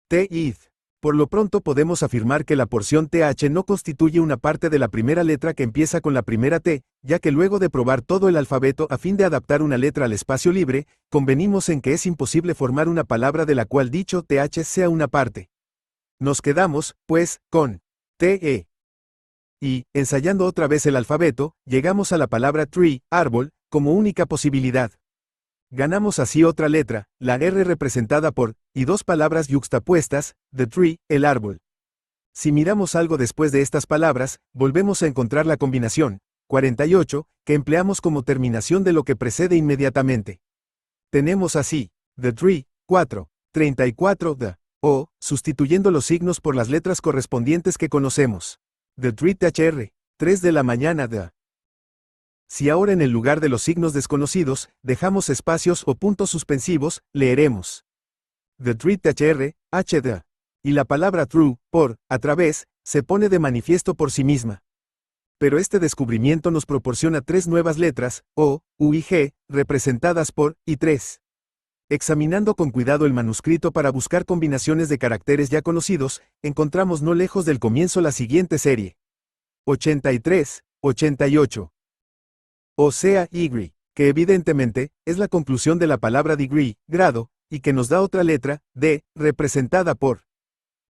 Th. Por lo pronto podemos afirmar que la porción th no constituye una parte de la primera letra que empieza con la primera T, ya que luego de probar todo el alfabeto a fin de adaptar una letra al espacio libre, convenimos en que es imposible formar una palabra de la cual dicho th sea una parte. Nos quedamos, pues, con te. Y, ensayando otra vez el alfabeto, llegamos a la palabra tree, árbol, como única posibilidad. Ganamos así otra letra, la R representada por, y 2 palabras yuxtapuestas, the tree, el árbol. Si miramos algo después de estas palabras, volvemos a encontrar la combinación, 48, que empleamos como terminación de lo que precede inmediatamente. Tenemos así, the tree, 4, 34 the, o, sustituyendo los signos por las letras correspondientes que conocemos. The tree thr, 3 de la mañana the. Si ahora en el lugar de los signos desconocidos, dejamos espacios o puntos suspensivos, leeremos the tree thr, h the. Y la palabra through, por, a través, se pone de manifiesto por sí misma. Pero este descubrimiento nos proporciona 3 nuevas letras, O, U y G, representadas por, y 3. Examinando con cuidado el manuscrito para buscar combinaciones de caracteres ya conocidos, encontramos no lejos del comienzo la siguiente serie. 83, 88. O sea, degree, que evidentemente, es la conclusión de la palabra degree, grado, y que nos da otra letra, D, representada por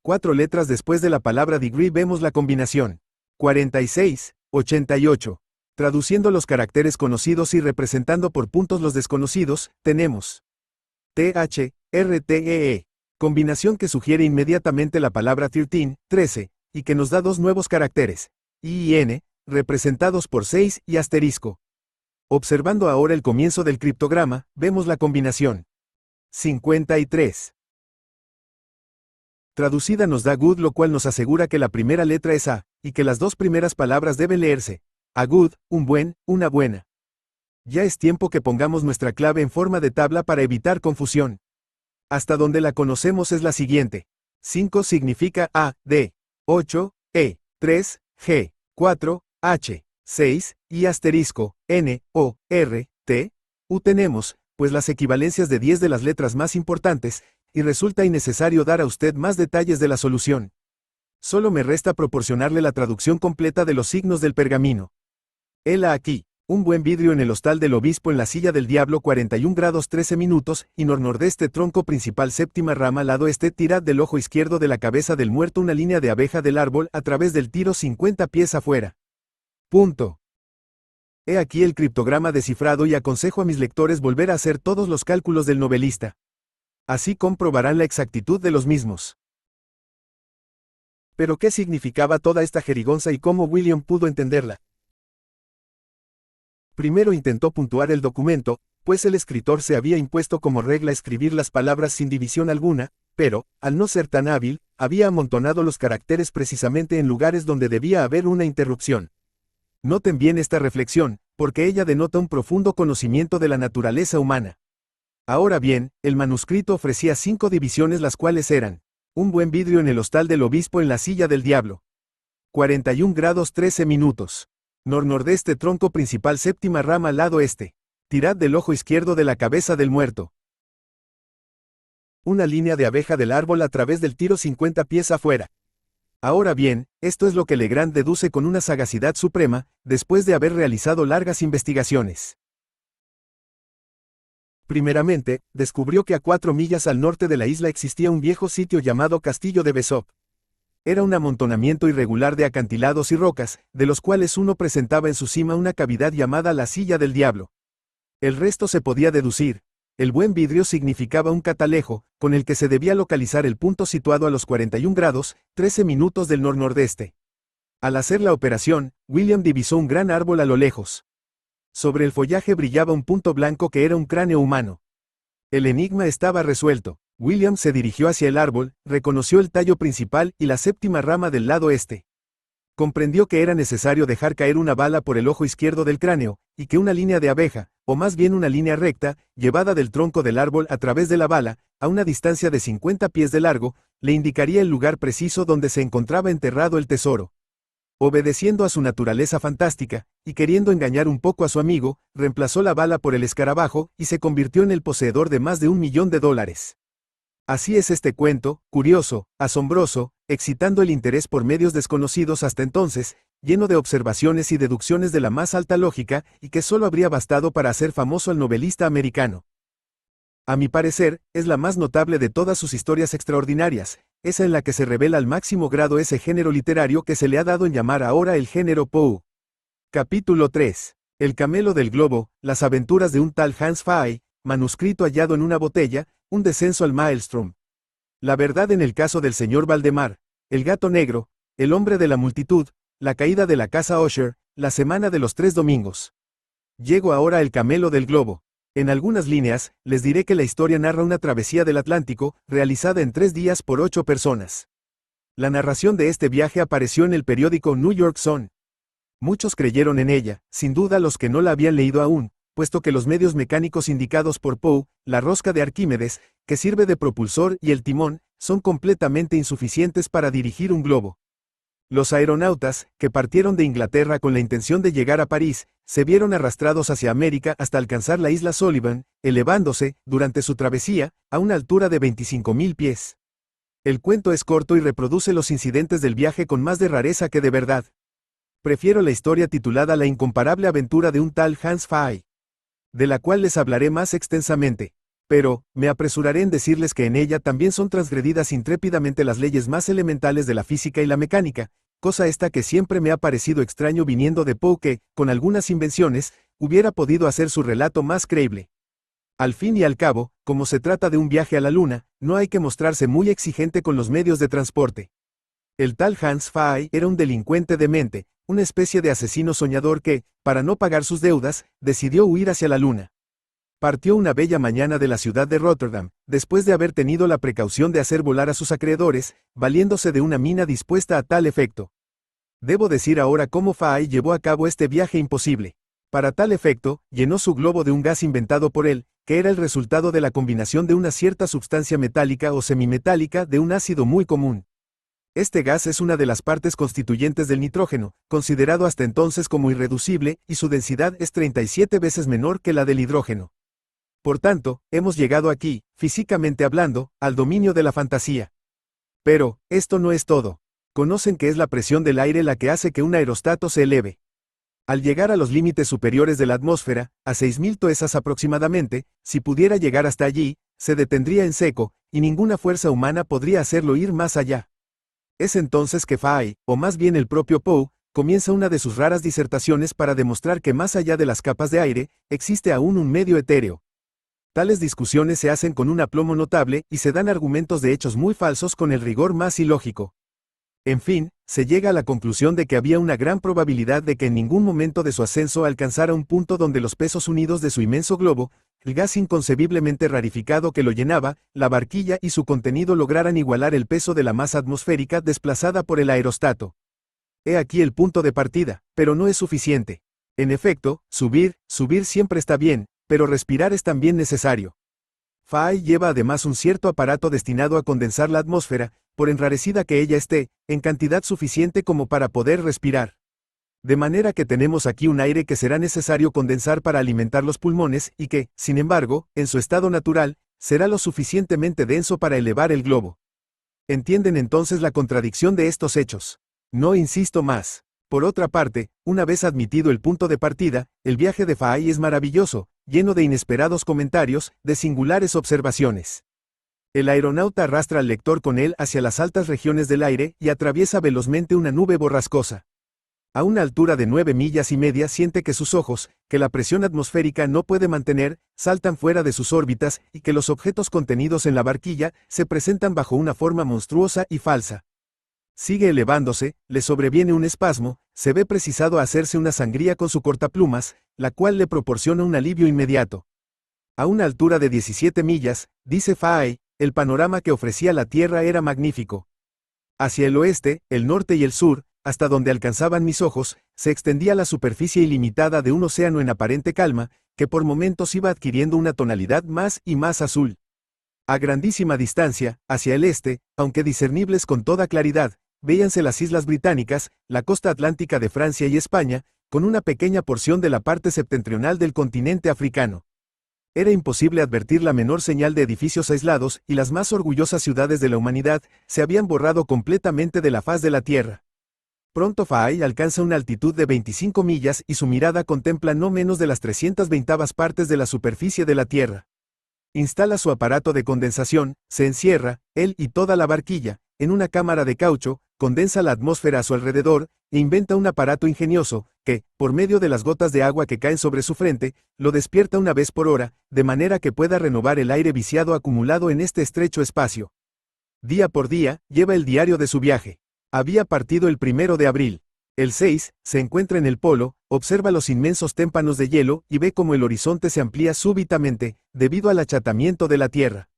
4 letras después de la palabra degree vemos la combinación. 46, 88. Traduciendo los caracteres conocidos y representando por puntos los desconocidos, tenemos TH, RTEE, combinación que sugiere inmediatamente la palabra 13, 13, y que nos da 2 nuevos caracteres, I y N, representados por 6 y asterisco. Observando ahora el comienzo del criptograma, vemos la combinación 53. Traducida nos da good, lo cual nos asegura que la primera letra es A, y que las dos primeras palabras deben leerse a good, un buen, una buena. Ya es tiempo que pongamos nuestra clave en forma de tabla para evitar confusión. Hasta donde la conocemos es la siguiente. 5 significa A, D, 8, E, 3, G, 4, H, 6, y asterisco, N, O, R, T, U tenemos, pues las equivalencias de 10 de las letras más importantes, y resulta innecesario dar a usted más detalles de la solución. Solo me resta proporcionarle la traducción completa de los signos del pergamino. Hela aquí, un buen vidrio en el hostal del obispo en la silla del diablo 41 grados 13 minutos, y nordeste tronco principal séptima rama lado este tirad del ojo izquierdo de la cabeza del muerto una línea de abeja del árbol a través del tiro 50 pies afuera. Punto. He aquí el criptograma descifrado y aconsejo a mis lectores volver a hacer todos los cálculos del novelista. Así comprobarán la exactitud de los mismos. ¿Pero qué significaba toda esta jerigonza y cómo William pudo entenderla? Primero intentó puntuar el documento, pues el escritor se había impuesto como regla escribir las palabras sin división alguna, pero, al no ser tan hábil, había amontonado los caracteres precisamente en lugares donde debía haber una interrupción. Noten bien esta reflexión, porque ella denota un profundo conocimiento de la naturaleza humana. Ahora bien, el manuscrito ofrecía 5 divisiones, las cuales eran: un buen vidrio en el hostal del obispo en la silla del diablo. 41 grados 13 minutos. Nordeste tronco principal séptima rama lado este. Tirad del ojo izquierdo de la cabeza del muerto. Una línea de abeja del árbol a través del tiro 50 pies afuera. Ahora bien, esto es lo que Legrand deduce con una sagacidad suprema, después de haber realizado largas investigaciones. Primeramente, descubrió que a 4 millas al norte de la isla existía un viejo sitio llamado Castillo de Besop. Era un amontonamiento irregular de acantilados y rocas, de los cuales uno presentaba en su cima una cavidad llamada la Silla del Diablo. El resto se podía deducir. El buen vidrio significaba un catalejo, con el que se debía localizar el punto situado a los 41 grados, 13 minutos del nordeste. Al hacer la operación, William divisó un gran árbol a lo lejos. Sobre el follaje brillaba un punto blanco que era un cráneo humano. El enigma estaba resuelto. William se dirigió hacia el árbol, reconoció el tallo principal y la séptima rama del lado este. Comprendió que era necesario dejar caer una bala por el ojo izquierdo del cráneo, y que una línea de abeja, o más bien una línea recta, llevada del tronco del árbol a través de la bala, a una distancia de 50 pies de largo, le indicaría el lugar preciso donde se encontraba enterrado el tesoro. Obedeciendo a su naturaleza fantástica, y queriendo engañar un poco a su amigo, reemplazó la bala por el escarabajo, y se convirtió en el poseedor de más de $1.000.000. Así es este cuento, curioso, asombroso, excitando el interés por medios desconocidos hasta entonces, lleno de observaciones y deducciones de la más alta lógica, y que solo habría bastado para hacer famoso al novelista americano. A mi parecer, es la más notable de todas sus historias extraordinarias, esa en la que se revela al máximo grado ese género literario que se le ha dado en llamar ahora el género Poe. Capítulo 3. El camelo del globo, las aventuras de un tal Hans Fay, manuscrito hallado en una botella, un descenso al Maelstrom. La verdad en el caso del señor Valdemar, el gato negro, el hombre de la multitud, la caída de la casa Usher, la semana de los 3 domingos. Llego ahora al camelo del globo. En algunas líneas, les diré que la historia narra una travesía del Atlántico, realizada en 3 días por 8 personas. La narración de este viaje apareció en el periódico New York Sun. Muchos creyeron en ella, sin duda los que no la habían leído aún, puesto que los medios mecánicos indicados por Poe, la rosca de Arquímedes, que sirve de propulsor, y el timón, son completamente insuficientes para dirigir un globo. Los aeronautas, que partieron de Inglaterra con la intención de llegar a París, se vieron arrastrados hacia América hasta alcanzar la isla Sullivan, elevándose, durante su travesía, a una altura de 25.000 pies. El cuento es corto y reproduce los incidentes del viaje con más de rareza que de verdad. Prefiero la historia titulada La incomparable aventura de un tal Hans Fay, de la cual les hablaré más extensamente, pero, me apresuraré en decirles que en ella también son transgredidas intrépidamente las leyes más elementales de la física y la mecánica, cosa esta que siempre me ha parecido extraño viniendo de Poe que, con algunas invenciones, hubiera podido hacer su relato más creíble. Al fin y al cabo, como se trata de un viaje a la luna, no hay que mostrarse muy exigente con los medios de transporte. El tal Hans Phi era un delincuente demente, una especie de asesino soñador que, para no pagar sus deudas, decidió huir hacia la luna. Partió una bella mañana de la ciudad de Rotterdam, después de haber tenido la precaución de hacer volar a sus acreedores, valiéndose de una mina dispuesta a tal efecto. Debo decir ahora cómo Phi llevó a cabo este viaje imposible. Para tal efecto, llenó su globo de un gas inventado por él, que era el resultado de la combinación de una cierta sustancia metálica o semimetálica de un ácido muy común. Este gas es una de las partes constituyentes del nitrógeno, considerado hasta entonces como irreducible, y su densidad es 37 veces menor que la del hidrógeno. Por tanto, hemos llegado aquí, físicamente hablando, al dominio de la fantasía. Pero, esto no es todo. Conocen que es la presión del aire la que hace que un aerostato se eleve. Al llegar a los límites superiores de la atmósfera, a 6.000 toesas aproximadamente, si pudiera llegar hasta allí, se detendría en seco, y ninguna fuerza humana podría hacerlo ir más allá. Es entonces que Phi, o más bien el propio Poe, comienza una de sus raras disertaciones para demostrar que más allá de las capas de aire, existe aún un medio etéreo. Tales discusiones se hacen con un aplomo notable y se dan argumentos de hechos muy falsos con el rigor más ilógico. En fin, se llega a la conclusión de que había una gran probabilidad de que en ningún momento de su ascenso alcanzara un punto donde los pesos unidos de su inmenso globo, el gas inconcebiblemente rarificado que lo llenaba, la barquilla y su contenido lograran igualar el peso de la masa atmosférica desplazada por el aerostato. He aquí el punto de partida, pero no es suficiente. En efecto, subir siempre está bien, pero respirar es también necesario. Phi lleva además un cierto aparato destinado a condensar la atmósfera, por enrarecida que ella esté, en cantidad suficiente como para poder respirar. De manera que tenemos aquí un aire que será necesario condensar para alimentar los pulmones y que, sin embargo, en su estado natural, será lo suficientemente denso para elevar el globo. ¿Entienden entonces la contradicción de estos hechos? No insisto más. Por otra parte, una vez admitido el punto de partida, el viaje de Phi es maravilloso, lleno de inesperados comentarios, de singulares observaciones. El aeronauta arrastra al lector con él hacia las altas regiones del aire y atraviesa velozmente una nube borrascosa. A una altura de 9 millas y media siente que sus ojos, que la presión atmosférica no puede mantener, saltan fuera de sus órbitas y que los objetos contenidos en la barquilla se presentan bajo una forma monstruosa y falsa. Sigue elevándose, le sobreviene un espasmo, se ve precisado a hacerse una sangría con su cortaplumas, la cual le proporciona un alivio inmediato. A una altura de 17 millas, dice Phi, el panorama que ofrecía la Tierra era magnífico. Hacia el oeste, el norte y el sur, hasta donde alcanzaban mis ojos, se extendía la superficie ilimitada de un océano en aparente calma, que por momentos iba adquiriendo una tonalidad más y más azul. A grandísima distancia, hacia el este, aunque discernibles con toda claridad, véanse las islas británicas, la costa atlántica de Francia y España, con una pequeña porción de la parte septentrional del continente africano. Era imposible advertir la menor señal de edificios aislados y las más orgullosas ciudades de la humanidad se habían borrado completamente de la faz de la Tierra. Pronto Phi alcanza una altitud de 25 millas y su mirada contempla no menos de las 320 partes de la superficie de la Tierra. Instala su aparato de condensación, se encierra, él y toda la barquilla, en una cámara de caucho, condensa la atmósfera a su alrededor, e inventa un aparato ingenioso, que, por medio de las gotas de agua que caen sobre su frente, lo despierta una vez por hora, de manera que pueda renovar el aire viciado acumulado en este estrecho espacio. Día por día, lleva el diario de su viaje. Había partido el 1 de abril. El 6, se encuentra en el polo, observa los inmensos témpanos de hielo y ve cómo el horizonte se amplía súbitamente, debido al achatamiento de la Tierra.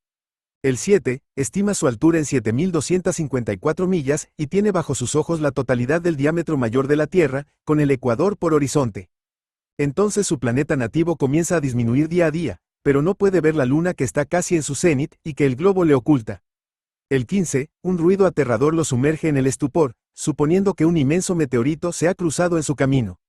El 7, estima su altura en 7.254 millas y tiene bajo sus ojos la totalidad del diámetro mayor de la Tierra, con el ecuador por horizonte. Entonces su planeta nativo comienza a disminuir día a día, pero no puede ver la luna que está casi en su cenit y que el globo le oculta. El 15, un ruido aterrador lo sumerge en el estupor, suponiendo que un inmenso meteorito se ha cruzado en su camino.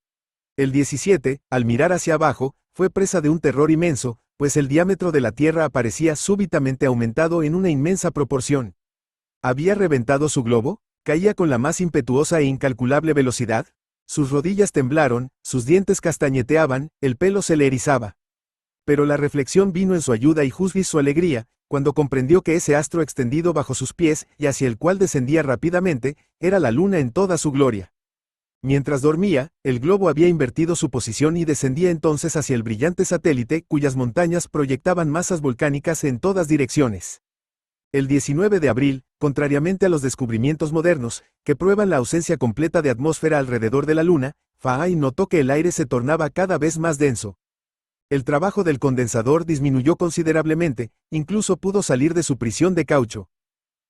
El 17, al mirar hacia abajo, fue presa de un terror inmenso, pues el diámetro de la Tierra aparecía súbitamente aumentado en una inmensa proporción. ¿Había reventado su globo? ¿Caía con la más impetuosa e incalculable velocidad? Sus rodillas temblaron, sus dientes castañeteaban, el pelo se le erizaba. Pero la reflexión vino en su ayuda y juzgue su alegría, cuando comprendió que ese astro extendido bajo sus pies y hacia el cual descendía rápidamente, era la luna en toda su gloria. Mientras dormía, el globo había invertido su posición y descendía entonces hacia el brillante satélite cuyas montañas proyectaban masas volcánicas en todas direcciones. El 19 de abril, contrariamente a los descubrimientos modernos, que prueban la ausencia completa de atmósfera alrededor de la Luna, Fahey notó que el aire se tornaba cada vez más denso. El trabajo del condensador disminuyó considerablemente, incluso pudo salir de su prisión de caucho.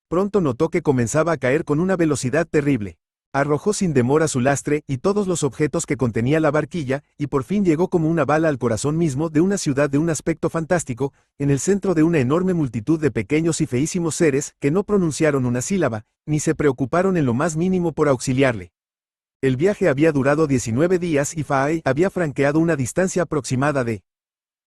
Pronto notó que comenzaba a caer con una velocidad terrible. Arrojó sin demora su lastre y todos los objetos que contenía la barquilla, y por fin llegó como una bala al corazón mismo de una ciudad de un aspecto fantástico, en el centro de una enorme multitud de pequeños y feísimos seres que no pronunciaron una sílaba, ni se preocuparon en lo más mínimo por auxiliarle. El viaje había durado 19 días y Fahey había franqueado una distancia aproximada de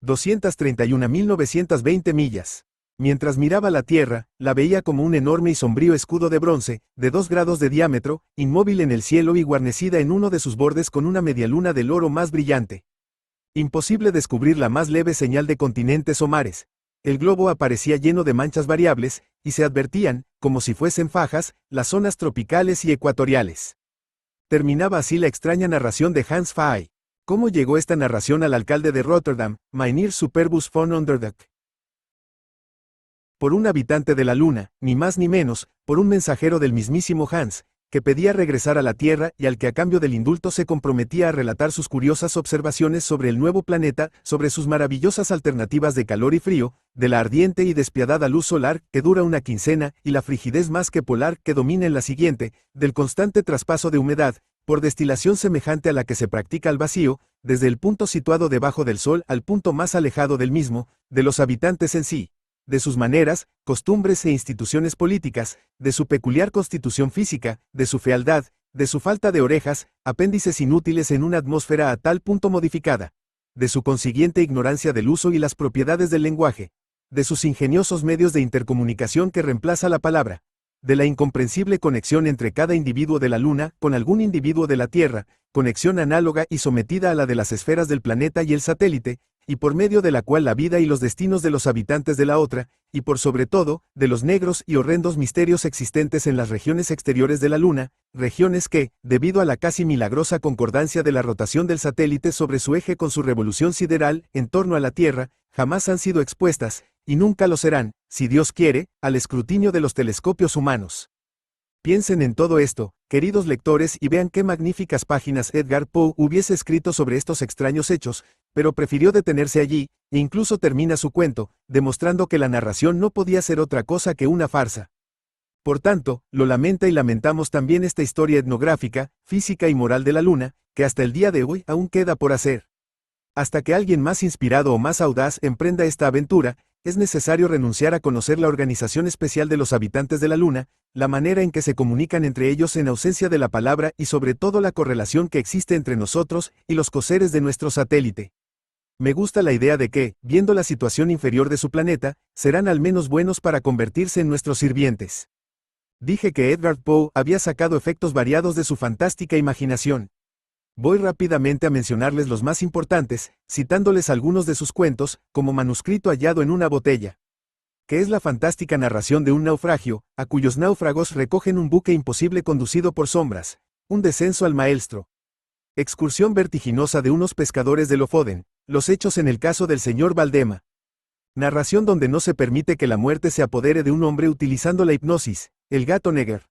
231.920 millas. Mientras miraba la Tierra, la veía como un enorme y sombrío escudo de bronce, de 2 grados de diámetro, inmóvil en el cielo y guarnecida en uno de sus bordes con una medialuna del oro más brillante. Imposible descubrir la más leve señal de continentes o mares. El globo aparecía lleno de manchas variables, y se advertían, como si fuesen fajas, las zonas tropicales y ecuatoriales. Terminaba así la extraña narración de Hans Fahey. ¿Cómo llegó esta narración al alcalde de Rotterdam, Mynheer Superbus von Onderdijk? Por un habitante de la Luna, ni más ni menos, por un mensajero del mismísimo Hans, que pedía regresar a la Tierra y al que a cambio del indulto se comprometía a relatar sus curiosas observaciones sobre el nuevo planeta, sobre sus maravillosas alternativas de calor y frío, de la ardiente y despiadada luz solar que dura una quincena y la frigidez más que polar que domina en la siguiente, del constante traspaso de humedad, por destilación semejante a la que se practica al vacío, desde el punto situado debajo del Sol al punto más alejado del mismo, de los habitantes en sí, de sus maneras, costumbres e instituciones políticas, de su peculiar constitución física, de su fealdad, de su falta de orejas, apéndices inútiles en una atmósfera a tal punto modificada, de su consiguiente ignorancia del uso y las propiedades del lenguaje, de sus ingeniosos medios de intercomunicación que reemplaza la palabra, de la incomprensible conexión entre cada individuo de la Luna con algún individuo de la Tierra, conexión análoga y sometida a la de las esferas del planeta y el satélite, y por medio de la cual la vida y los destinos de los habitantes de la otra, y por sobre todo, de los negros y horrendos misterios existentes en las regiones exteriores de la Luna, regiones que, debido a la casi milagrosa concordancia de la rotación del satélite sobre su eje con su revolución sideral en torno a la Tierra, jamás han sido expuestas, y nunca lo serán, si Dios quiere, al escrutinio de los telescopios humanos. Piensen en todo esto, queridos lectores, y vean qué magníficas páginas Edgar Poe hubiese escrito sobre estos extraños hechos, pero prefirió detenerse allí, e incluso termina su cuento, demostrando que la narración no podía ser otra cosa que una farsa. Por tanto, lo lamenta y lamentamos también esta historia etnográfica, física y moral de la Luna, que hasta el día de hoy aún queda por hacer. Hasta que alguien más inspirado o más audaz emprenda esta aventura, es necesario renunciar a conocer la organización especial de los habitantes de la Luna, la manera en que se comunican entre ellos en ausencia de la palabra y sobre todo la correlación que existe entre nosotros y los coseres de nuestro satélite. Me gusta la idea de que, viendo la situación inferior de su planeta, serán al menos buenos para convertirse en nuestros sirvientes. Dije que Edgar Poe había sacado efectos variados de su fantástica imaginación. Voy rápidamente a mencionarles los más importantes, citándoles algunos de sus cuentos, como manuscrito hallado en una botella, que es la fantástica narración de un naufragio, a cuyos náufragos recogen un buque imposible conducido por sombras, un descenso al maelstro, excursión vertiginosa de unos pescadores de Lofoden, los hechos en el caso del señor Valdema, narración donde no se permite que la muerte se apodere de un hombre utilizando la hipnosis, el gato Neger.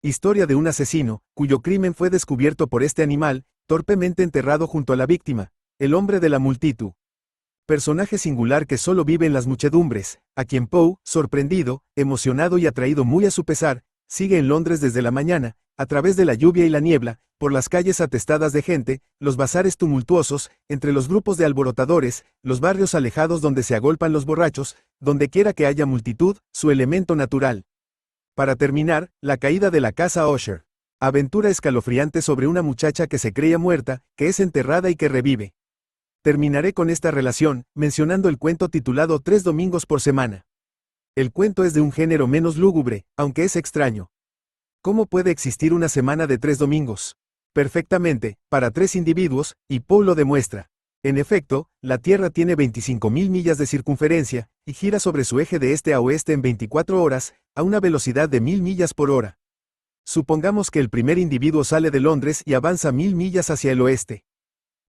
Historia de un asesino, cuyo crimen fue descubierto por este animal, torpemente enterrado junto a la víctima, el hombre de la multitud. Personaje singular que solo vive en las muchedumbres, a quien Poe, sorprendido, emocionado y atraído muy a su pesar, sigue en Londres desde la mañana, a través de la lluvia y la niebla, por las calles atestadas de gente, los bazares tumultuosos, entre los grupos de alborotadores, los barrios alejados donde se agolpan los borrachos, donde quiera que haya multitud, su elemento natural. Para terminar, la caída de la casa Usher. Aventura escalofriante sobre una muchacha que se creía muerta, que es enterrada y que revive. Terminaré con esta relación, mencionando el cuento titulado 3 domingos por semana. El cuento es de un género menos lúgubre, aunque es extraño. ¿Cómo puede existir una semana de 3 domingos? Perfectamente, para 3 individuos, y Poe lo demuestra. En efecto, la Tierra tiene 25.000 millas de circunferencia, y gira sobre su eje de este a oeste en 24 horas, a una velocidad de 1000 millas por hora. Supongamos que el primer individuo sale de Londres y avanza 1000 millas hacia el oeste.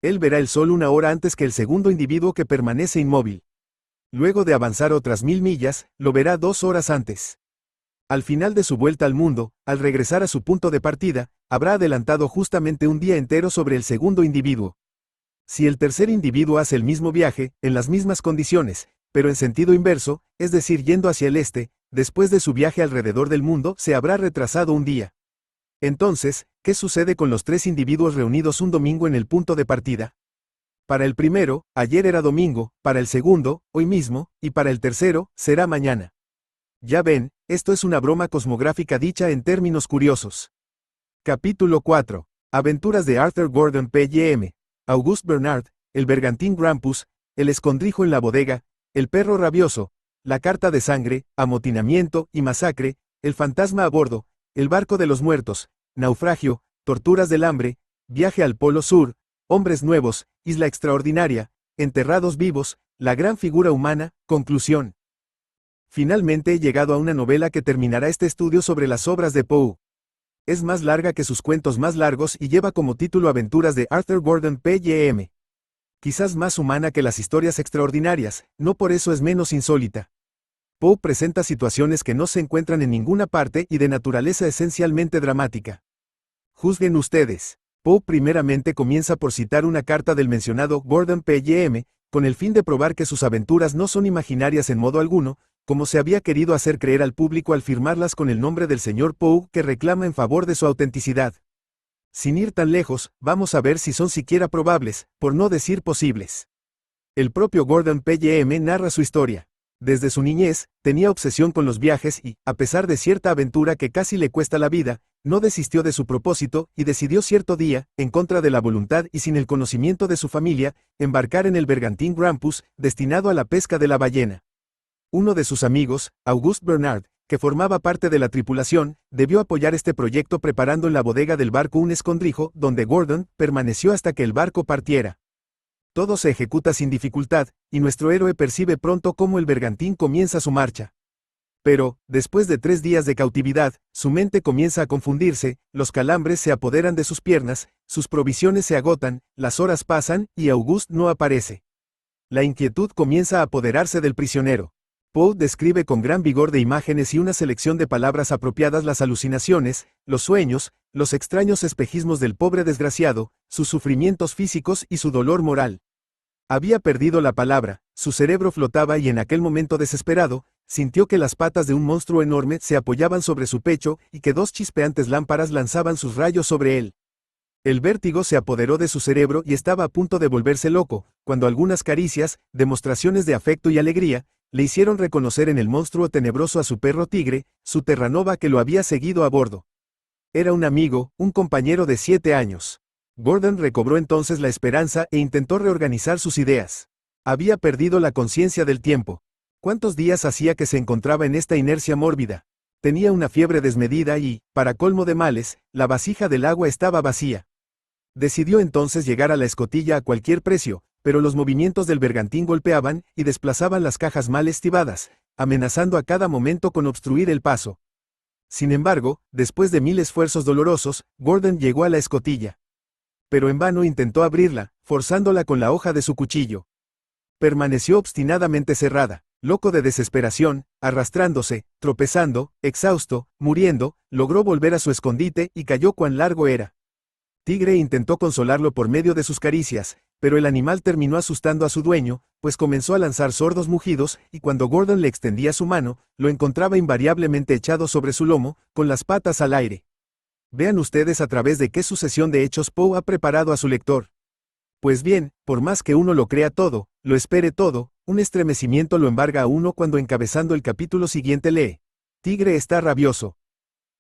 Él verá el sol una hora antes que el segundo individuo que permanece inmóvil. Luego de avanzar otras 1000 millas, lo verá 2 horas antes. Al final de su vuelta al mundo, al regresar a su punto de partida, habrá adelantado justamente un día entero sobre el segundo individuo. Si el tercer individuo hace el mismo viaje, en las mismas condiciones, pero en sentido inverso, es decir, yendo hacia el este, después de su viaje alrededor del mundo, se habrá retrasado un día. Entonces, ¿qué sucede con los 3 individuos reunidos un domingo en el punto de partida? Para el primero, ayer era domingo, para el segundo, hoy mismo, y para el tercero, será mañana. Ya ven, esto es una broma cosmográfica dicha en términos curiosos. Capítulo 4. Aventuras de Arthur Gordon Pym. Auguste Bernard, el bergantín Grampus, el escondrijo en la bodega, el perro rabioso, la carta de sangre, amotinamiento y masacre, el fantasma a bordo, el barco de los muertos, naufragio, torturas del hambre, viaje al Polo Sur, hombres nuevos, isla extraordinaria, enterrados vivos, la gran figura humana, conclusión. Finalmente he llegado a una novela que terminará este estudio sobre las obras de Poe. Es más larga que sus cuentos más largos y lleva como título Aventuras de Arthur Gordon Pym. Quizás más humana que las historias extraordinarias, no por eso es menos insólita. Poe presenta situaciones que no se encuentran en ninguna parte y de naturaleza esencialmente dramática. Juzguen ustedes. Poe primeramente comienza por citar una carta del mencionado Gordon Pym, con el fin de probar que sus aventuras no son imaginarias en modo alguno, como se había querido hacer creer al público al firmarlas con el nombre del señor Poe que reclama en favor de su autenticidad. Sin ir tan lejos, vamos a ver si son siquiera probables, por no decir posibles. El propio Gordon Pym narra su historia. Desde su niñez, tenía obsesión con los viajes y, a pesar de cierta aventura que casi le cuesta la vida, no desistió de su propósito y decidió cierto día, en contra de la voluntad y sin el conocimiento de su familia, embarcar en el bergantín Grampus, destinado a la pesca de la ballena. Uno de sus amigos, Auguste Bernard, que formaba parte de la tripulación, debió apoyar este proyecto preparando en la bodega del barco un escondrijo donde Gordon permaneció hasta que el barco partiera. Todo se ejecuta sin dificultad, y nuestro héroe percibe pronto cómo el bergantín comienza su marcha. Pero, después de 3 días de cautividad, su mente comienza a confundirse, los calambres se apoderan de sus piernas, sus provisiones se agotan, las horas pasan, y Auguste no aparece. La inquietud comienza a apoderarse del prisionero. Poe describe con gran vigor de imágenes y una selección de palabras apropiadas las alucinaciones, los sueños, los extraños espejismos del pobre desgraciado, sus sufrimientos físicos y su dolor moral. Había perdido la palabra, su cerebro flotaba y en aquel momento desesperado, sintió que las patas de un monstruo enorme se apoyaban sobre su pecho y que 2 chispeantes lámparas lanzaban sus rayos sobre él. El vértigo se apoderó de su cerebro y estaba a punto de volverse loco, cuando algunas caricias, demostraciones de afecto y alegría, le hicieron reconocer en el monstruo tenebroso a su perro tigre, su Terranova que lo había seguido a bordo. Era un amigo, un compañero de 7 años. Gordon recobró entonces la esperanza e intentó reorganizar sus ideas. Había perdido la conciencia del tiempo. ¿Cuántos días hacía que se encontraba en esta inercia mórbida? Tenía una fiebre desmedida y, para colmo de males, la vasija del agua estaba vacía. Decidió entonces llegar a la escotilla a cualquier precio, pero los movimientos del bergantín golpeaban y desplazaban las cajas mal estivadas, amenazando a cada momento con obstruir el paso. Sin embargo, después de 1000 esfuerzos dolorosos, Gordon llegó a la escotilla. Pero en vano intentó abrirla, forzándola con la hoja de su cuchillo. Permaneció obstinadamente cerrada, loco de desesperación, arrastrándose, tropezando, exhausto, muriendo, logró volver a su escondite y cayó cuán largo era. Tigre intentó consolarlo por medio de sus caricias, pero el animal terminó asustando a su dueño, pues comenzó a lanzar sordos mugidos, y cuando Gordon le extendía su mano, lo encontraba invariablemente echado sobre su lomo, con las patas al aire. Vean ustedes a través de qué sucesión de hechos Poe ha preparado a su lector. Pues bien, por más que uno lo crea todo, lo espere todo, un estremecimiento lo embarga a uno cuando encabezando el capítulo siguiente lee: Tigre está rabioso.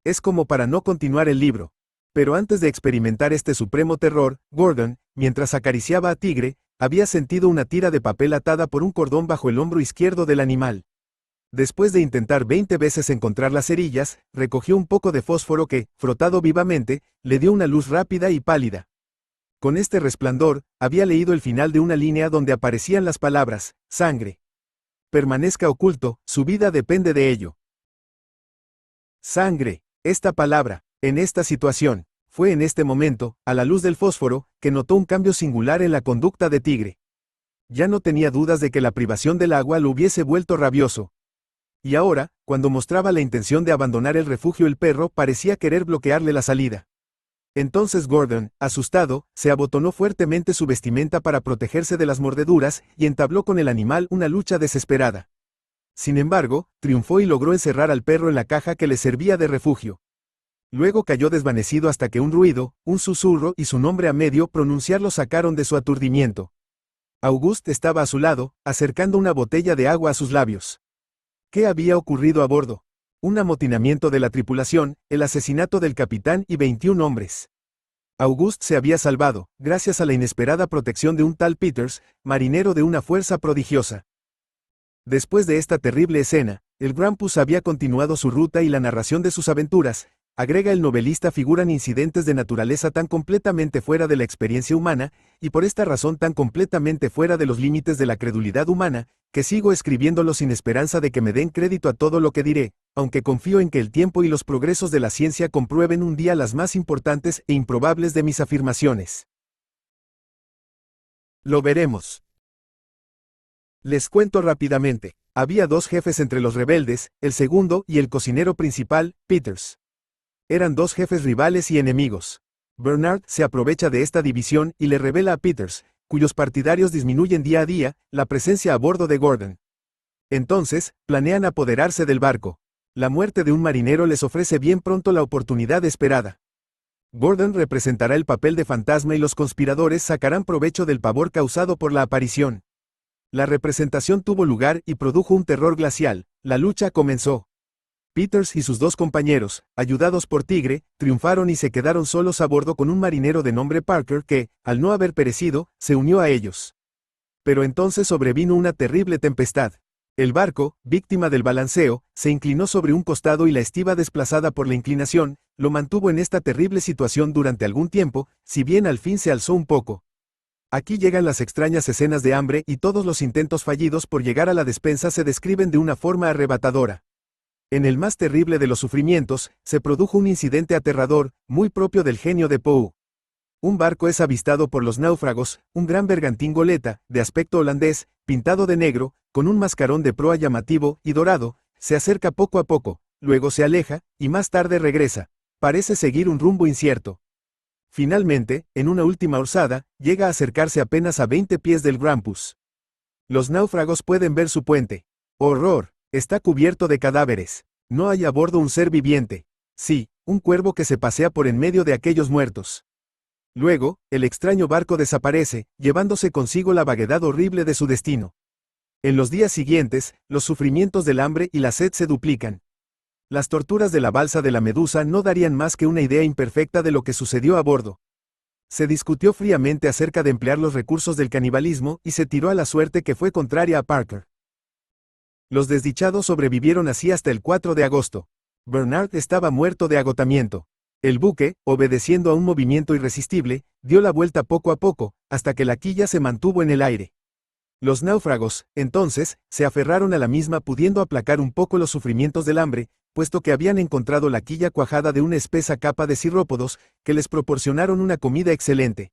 Es como para no continuar el libro. Pero antes de experimentar este supremo terror, Gordon, mientras acariciaba a Tigre, había sentido una tira de papel atada por un cordón bajo el hombro izquierdo del animal. Después de intentar 20 veces encontrar las cerillas, recogió un poco de fósforo que, frotado vivamente, le dio una luz rápida y pálida. Con este resplandor, había leído el final de una línea donde aparecían las palabras: sangre. Permanezca oculto, su vida depende de ello. Sangre. Esta palabra, en esta situación, fue en este momento, a la luz del fósforo, que notó un cambio singular en la conducta de Tigre. Ya no tenía dudas de que la privación del agua lo hubiese vuelto rabioso. Y ahora, cuando mostraba la intención de abandonar el refugio, el perro parecía querer bloquearle la salida. Entonces Gordon, asustado, se abotonó fuertemente su vestimenta para protegerse de las mordeduras y entabló con el animal una lucha desesperada. Sin embargo, triunfó y logró encerrar al perro en la caja que le servía de refugio. Luego cayó desvanecido hasta que un ruido, un susurro y su nombre a medio pronunciar lo sacaron de su aturdimiento. Auguste estaba a su lado, acercando una botella de agua a sus labios. ¿Qué había ocurrido a bordo? Un amotinamiento de la tripulación, el asesinato del capitán y 21 hombres. Auguste se había salvado, gracias a la inesperada protección de un tal Peters, marinero de una fuerza prodigiosa. Después de esta terrible escena, el Grampus había continuado su ruta y la narración de sus aventuras, agrega el novelista, figuran incidentes de naturaleza tan completamente fuera de la experiencia humana, y por esta razón tan completamente fuera de los límites de la credulidad humana, que sigo escribiéndolo sin esperanza de que me den crédito a todo lo que diré, aunque confío en que el tiempo y los progresos de la ciencia comprueben un día las más importantes e improbables de mis afirmaciones. Lo veremos. Les cuento rápidamente. Había dos jefes entre los rebeldes, el segundo y el cocinero principal, Peters. Eran dos jefes rivales y enemigos. Bernard se aprovecha de esta división y le revela a Peters, cuyos partidarios disminuyen día a día, la presencia a bordo de Gordon. Entonces, planean apoderarse del barco. La muerte de un marinero les ofrece bien pronto la oportunidad esperada. Gordon representará el papel de fantasma y los conspiradores sacarán provecho del pavor causado por la aparición. La representación tuvo lugar y produjo un terror glacial. La lucha comenzó. Peters y sus dos compañeros, ayudados por Tigre, triunfaron y se quedaron solos a bordo con un marinero de nombre Parker que, al no haber perecido, se unió a ellos. Pero entonces sobrevino una terrible tempestad. El barco, víctima del balanceo, se inclinó sobre un costado y la estiba, desplazada por la inclinación, lo mantuvo en esta terrible situación durante algún tiempo, si bien al fin se alzó un poco. Aquí llegan las extrañas escenas de hambre y todos los intentos fallidos por llegar a la despensa se describen de una forma arrebatadora. En el más terrible de los sufrimientos, se produjo un incidente aterrador, muy propio del genio de Poe. Un barco es avistado por los náufragos, un gran bergantín goleta, de aspecto holandés, pintado de negro, con un mascarón de proa llamativo y dorado, se acerca poco a poco, luego se aleja, y más tarde regresa. Parece seguir un rumbo incierto. Finalmente, en una última orzada, llega a acercarse apenas a 20 pies del Grampus. Los náufragos pueden ver su puente. ¡Horror! Está cubierto de cadáveres. No hay a bordo un ser viviente. Sí, un cuervo que se pasea por en medio de aquellos muertos. Luego, el extraño barco desaparece, llevándose consigo la vaguedad horrible de su destino. En los días siguientes, los sufrimientos del hambre y la sed se duplican. Las torturas de la balsa de la Medusa no darían más que una idea imperfecta de lo que sucedió a bordo. Se discutió fríamente acerca de emplear los recursos del canibalismo y se tiró a la suerte que fue contraria a Parker. Los desdichados sobrevivieron así hasta el 4 de agosto. Bernard estaba muerto de agotamiento. El buque, obedeciendo a un movimiento irresistible, dio la vuelta poco a poco, hasta que la quilla se mantuvo en el aire. Los náufragos, entonces, se aferraron a la misma, pudiendo aplacar un poco los sufrimientos del hambre, puesto que habían encontrado la quilla cuajada de una espesa capa de cirrópodos, que les proporcionaron una comida excelente.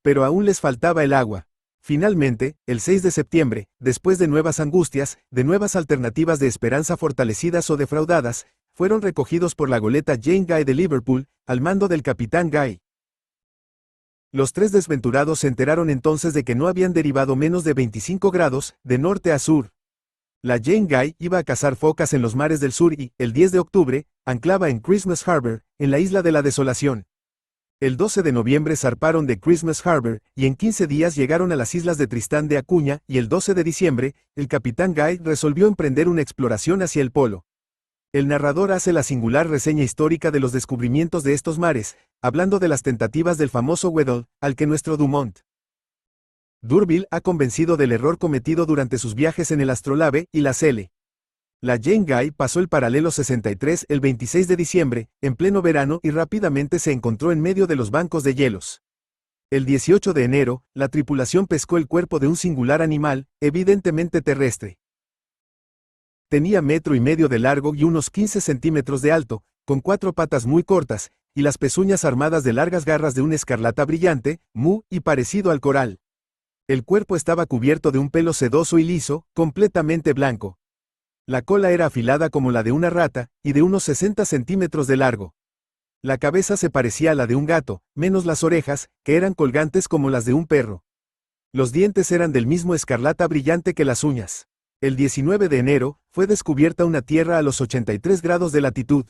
Pero aún les faltaba el agua. Finalmente, el 6 de septiembre, después de nuevas angustias, de nuevas alternativas de esperanza fortalecidas o defraudadas, fueron recogidos por la goleta Jane Guy de Liverpool, al mando del capitán Guy. Los tres desventurados se enteraron entonces de que no habían derivado menos de 25 grados, de norte a sur. La Jane Guy iba a cazar focas en los mares del sur y, el 10 de octubre, anclaba en Christmas Harbor, en la isla de la Desolación. El 12 de noviembre zarparon de Christmas Harbor, y en 15 días llegaron a las islas de Tristán de Acuña, y el 12 de diciembre, el capitán Guy resolvió emprender una exploración hacia el polo. El narrador hace la singular reseña histórica de los descubrimientos de estos mares, hablando de las tentativas del famoso Weddell, al que nuestro Dumont d'Urville ha convencido del error cometido durante sus viajes en el Astrolabe y la Cele. La Jane Guy pasó el paralelo 63 el 26 de diciembre, en pleno verano, y rápidamente se encontró en medio de los bancos de hielos. El 18 de enero, la tripulación pescó el cuerpo de un singular animal, evidentemente terrestre. Tenía 1,5 metros de largo y unos 15 centímetros de alto, con 4 patas muy cortas, y las pezuñas armadas de largas garras de una escarlata brillante, y parecido al coral. El cuerpo estaba cubierto de un pelo sedoso y liso, completamente blanco. La cola era afilada como la de una rata, y de unos 60 centímetros de largo. La cabeza se parecía a la de un gato, menos las orejas, que eran colgantes como las de un perro. Los dientes eran del mismo escarlata brillante que las uñas. El 19 de enero, fue descubierta una tierra a los 83 grados de latitud.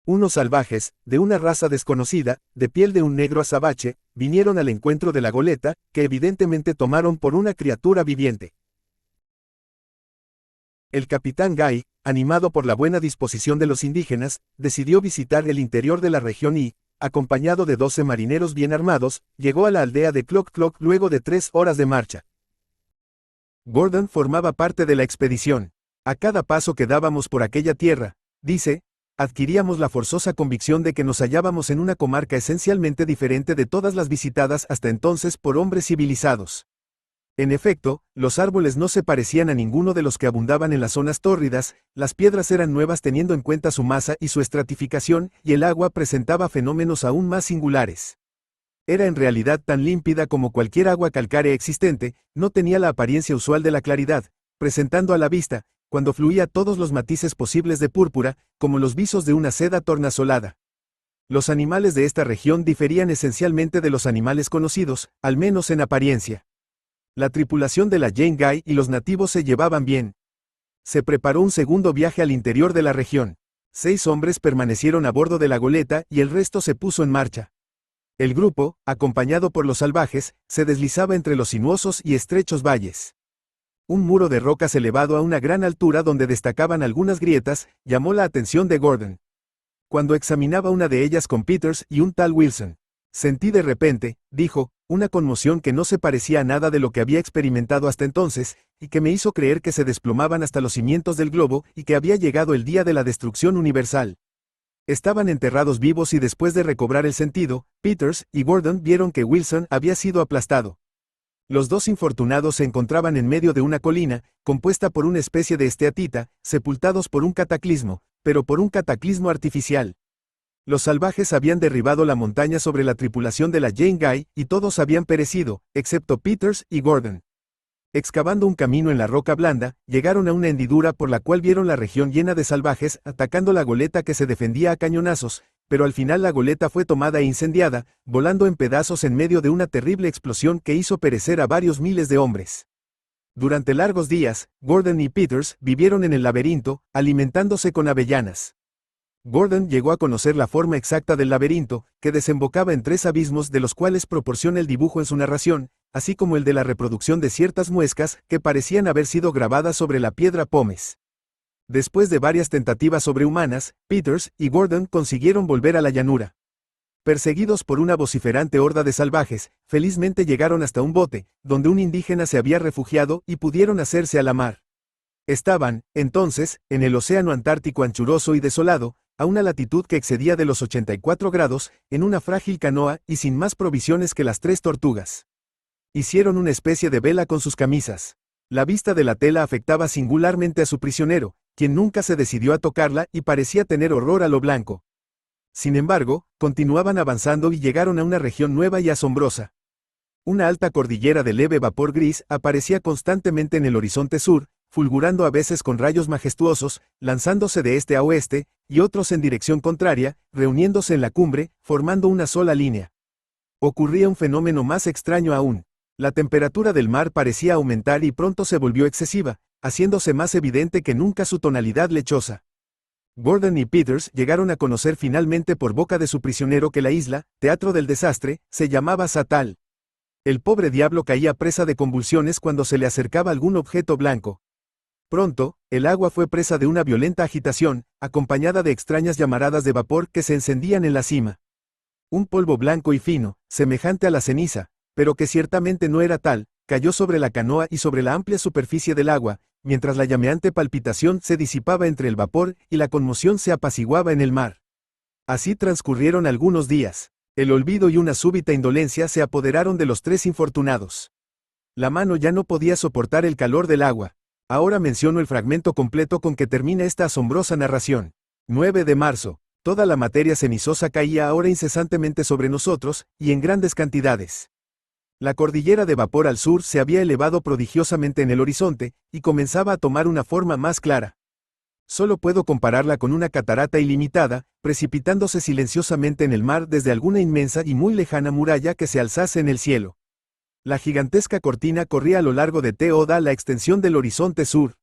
Unos salvajes, de una raza desconocida, de piel de un negro azabache, vinieron al encuentro de la goleta, que evidentemente tomaron por una criatura viviente. El capitán Guy, animado por la buena disposición de los indígenas, decidió visitar el interior de la región y, acompañado de 12 marineros bien armados, llegó a la aldea de Cloc Cloc luego de 3 horas de marcha. Gordon formaba parte de la expedición. A cada paso que dábamos por aquella tierra, dice, adquiríamos la forzosa convicción de que nos hallábamos en una comarca esencialmente diferente de todas las visitadas hasta entonces por hombres civilizados. En efecto, los árboles no se parecían a ninguno de los que abundaban en las zonas tórridas, las piedras eran nuevas teniendo en cuenta su masa y su estratificación, y el agua presentaba fenómenos aún más singulares. Era en realidad tan límpida como cualquier agua calcárea existente, no tenía la apariencia usual de la claridad, presentando a la vista, cuando fluía todos los matices posibles de púrpura, como los visos de una seda tornasolada. Los animales de esta región diferían esencialmente de los animales conocidos, al menos en apariencia. La tripulación de la Jane Guy y los nativos se llevaban bien. Se preparó un segundo viaje al interior de la región. 6 hombres permanecieron a bordo de la goleta y el resto se puso en marcha. El grupo, acompañado por los salvajes, se deslizaba entre los sinuosos y estrechos valles. Un muro de rocas elevado a una gran altura donde destacaban algunas grietas, llamó la atención de Gordon. Cuando examinaba una de ellas con Peters y un tal Wilson, sentí de repente, dijo, una conmoción que no se parecía a nada de lo que había experimentado hasta entonces, y que me hizo creer que se desplomaban hasta los cimientos del globo y que había llegado el día de la destrucción universal. Estaban enterrados vivos y después de recobrar el sentido, Peters y Gordon vieron que Wilson había sido aplastado. Los 2 infortunados se encontraban en medio de una colina, compuesta por una especie de esteatita, sepultados por un cataclismo, pero por un cataclismo artificial. Los salvajes habían derribado la montaña sobre la tripulación de la Jane Guy, y todos habían perecido, excepto Peters y Gordon. Excavando un camino en la roca blanda, llegaron a una hendidura por la cual vieron la región llena de salvajes atacando la goleta que se defendía a cañonazos, pero al final la goleta fue tomada e incendiada, volando en pedazos en medio de una terrible explosión que hizo perecer a varios miles de hombres. Durante largos días, Gordon y Peters vivieron en el laberinto, alimentándose con avellanas. Gordon llegó a conocer la forma exacta del laberinto, que desembocaba en 3 abismos de los cuales proporciona el dibujo en su narración, así como el de la reproducción de ciertas muescas que parecían haber sido grabadas sobre la piedra pómez. Después de varias tentativas sobrehumanas, Peters y Gordon consiguieron volver a la llanura. Perseguidos por una vociferante horda de salvajes, felizmente llegaron hasta un bote, donde un indígena se había refugiado y pudieron hacerse a la mar. Estaban, entonces, en el océano Antártico anchuroso y desolado, a una latitud que excedía de los 84 grados, en una frágil canoa y sin más provisiones que las 3 tortugas. Hicieron una especie de vela con sus camisas. La vista de la tela afectaba singularmente a su prisionero, quien nunca se decidió a tocarla y parecía tener horror a lo blanco. Sin embargo, continuaban avanzando y llegaron a una región nueva y asombrosa. Una alta cordillera de leve vapor gris aparecía constantemente en el horizonte sur, fulgurando a veces con rayos majestuosos, lanzándose de este a oeste, y otros en dirección contraria, reuniéndose en la cumbre, formando una sola línea. Ocurría un fenómeno más extraño aún. La temperatura del mar parecía aumentar y pronto se volvió excesiva, haciéndose más evidente que nunca su tonalidad lechosa. Gordon y Peters llegaron a conocer finalmente por boca de su prisionero que la isla, teatro del desastre, se llamaba Satal. El pobre diablo caía presa de convulsiones cuando se le acercaba algún objeto blanco. Pronto, el agua fue presa de una violenta agitación, acompañada de extrañas llamaradas de vapor que se encendían en la cima. Un polvo blanco y fino, semejante a la ceniza, pero que ciertamente no era tal, cayó sobre la canoa y sobre la amplia superficie del agua, mientras la llameante palpitación se disipaba entre el vapor y la conmoción se apaciguaba en el mar. Así transcurrieron algunos días. El olvido y una súbita indolencia se apoderaron de los 3 infortunados. La mano ya no podía soportar el calor del agua. Ahora menciono el fragmento completo con que termina esta asombrosa narración. 9 de marzo. Toda la materia cenizosa caía ahora incesantemente sobre nosotros, y en grandes cantidades. La cordillera de vapor al sur se había elevado prodigiosamente en el horizonte, y comenzaba a tomar una forma más clara. Solo puedo compararla con una catarata ilimitada, precipitándose silenciosamente en el mar desde alguna inmensa y muy lejana muralla que se alzase en el cielo. La gigantesca cortina corría a lo largo de toda la extensión del horizonte sur.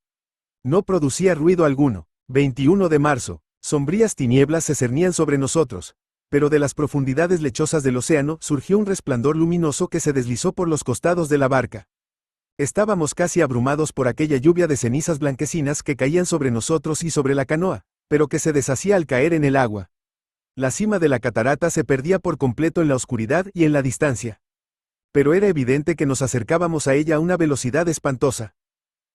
No producía ruido alguno. 21 de marzo. Sombrías tinieblas se cernían sobre nosotros, pero de las profundidades lechosas del océano surgió un resplandor luminoso que se deslizó por los costados de la barca. Estábamos casi abrumados por aquella lluvia de cenizas blanquecinas que caían sobre nosotros y sobre la canoa, pero que se deshacía al caer en el agua. La cima de la catarata se perdía por completo en la oscuridad y en la distancia. Pero era evidente que nos acercábamos a ella a una velocidad espantosa.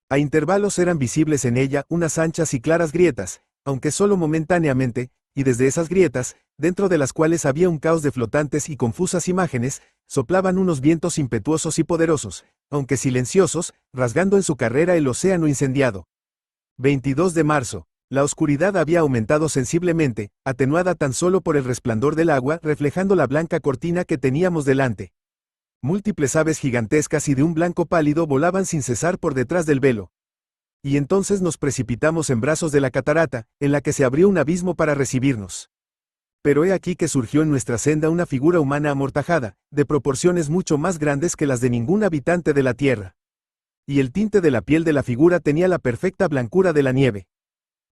A intervalos eran visibles en ella unas anchas y claras grietas, aunque solo momentáneamente, y desde esas grietas, dentro de las cuales había un caos de flotantes y confusas imágenes, soplaban unos vientos impetuosos y poderosos, aunque silenciosos, rasgando en su carrera el océano incendiado. 22 de marzo. La oscuridad había aumentado sensiblemente, atenuada tan solo por el resplandor del agua reflejando la blanca cortina que teníamos delante. Múltiples aves gigantescas y de un blanco pálido volaban sin cesar por detrás del velo. Y entonces nos precipitamos en brazos de la catarata, en la que se abrió un abismo para recibirnos. Pero he aquí que surgió en nuestra senda una figura humana amortajada, de proporciones mucho más grandes que las de ningún habitante de la tierra. Y el tinte de la piel de la figura tenía la perfecta blancura de la nieve.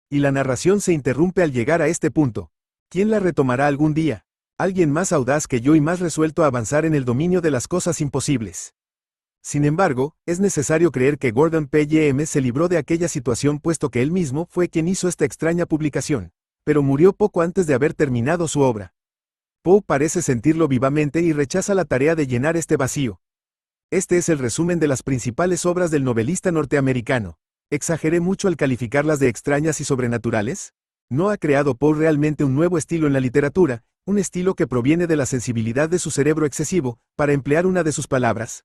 Y la narración se interrumpe al llegar a este punto. ¿Quién la retomará algún día? Alguien más audaz que yo y más resuelto a avanzar en el dominio de las cosas imposibles. Sin embargo, es necesario creer que Gordon Pym se libró de aquella situación puesto que él mismo fue quien hizo esta extraña publicación, pero murió poco antes de haber terminado su obra. Poe parece sentirlo vivamente y rechaza la tarea de llenar este vacío. Este es el resumen de las principales obras del novelista norteamericano. ¿Exageré mucho al calificarlas de extrañas y sobrenaturales? ¿No ha creado Poe realmente un nuevo estilo en la literatura, un estilo que proviene de la sensibilidad de su cerebro excesivo, para emplear una de sus palabras?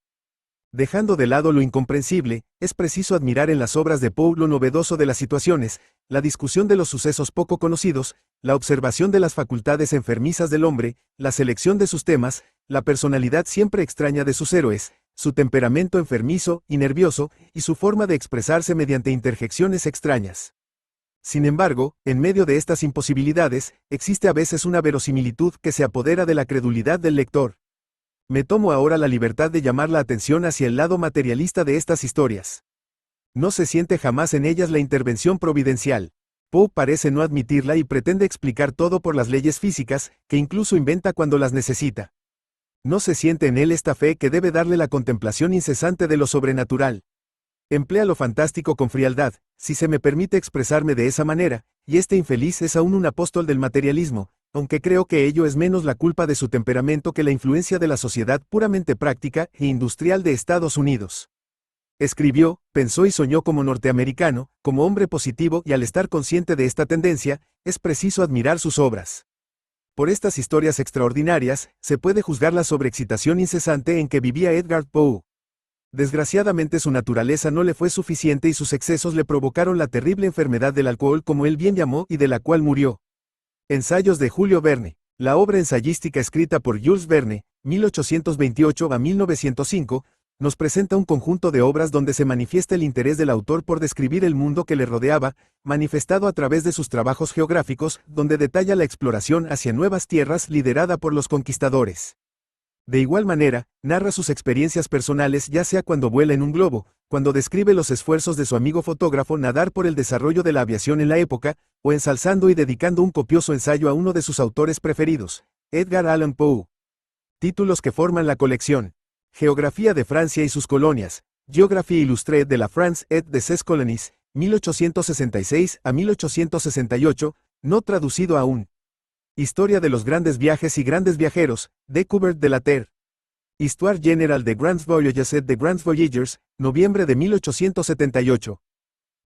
Dejando de lado lo incomprensible, es preciso admirar en las obras de Poe lo novedoso de las situaciones, la discusión de los sucesos poco conocidos, la observación de las facultades enfermizas del hombre, la selección de sus temas, la personalidad siempre extraña de sus héroes, su temperamento enfermizo y nervioso, y su forma de expresarse mediante interjecciones extrañas. Sin embargo, en medio de estas imposibilidades, existe a veces una verosimilitud que se apodera de la credulidad del lector. Me tomo ahora la libertad de llamar la atención hacia el lado materialista de estas historias. No se siente jamás en ellas la intervención providencial. Poe parece no admitirla y pretende explicar todo por las leyes físicas, que incluso inventa cuando las necesita. No se siente en él esta fe que debe darle la contemplación incesante de lo sobrenatural. Emplea lo fantástico con frialdad, si se me permite expresarme de esa manera, y este infeliz es aún un apóstol del materialismo, aunque creo que ello es menos la culpa de su temperamento que la influencia de la sociedad puramente práctica e industrial de Estados Unidos. Escribió, pensó y soñó como norteamericano, como hombre positivo, y al estar consciente de esta tendencia, es preciso admirar sus obras. Por estas historias extraordinarias, se puede juzgar la sobreexcitación incesante en que vivía Edgar Poe. Desgraciadamente su naturaleza no le fue suficiente y sus excesos le provocaron la terrible enfermedad del alcohol, como él bien llamó, y de la cual murió. Ensayos de Julio Verne. La obra ensayística escrita por Jules Verne, 1828 a 1905, nos presenta un conjunto de obras donde se manifiesta el interés del autor por describir el mundo que le rodeaba, manifestado a través de sus trabajos geográficos, donde detalla la exploración hacia nuevas tierras liderada por los conquistadores. De igual manera, narra sus experiencias personales, ya sea cuando vuela en un globo, cuando describe los esfuerzos de su amigo fotógrafo nadar por el desarrollo de la aviación en la época, o ensalzando y dedicando un copioso ensayo a uno de sus autores preferidos, Edgar Allan Poe. Títulos que forman la colección: Geografía de Francia y sus colonias, Geographie illustrée de la France et de ses colonies, 1866 a 1868, no traducido aún. Historia de los grandes viajes y grandes viajeros, Découverte de la Terre. Histoire générale des grands voyages et des grands voyageurs, noviembre de 1878.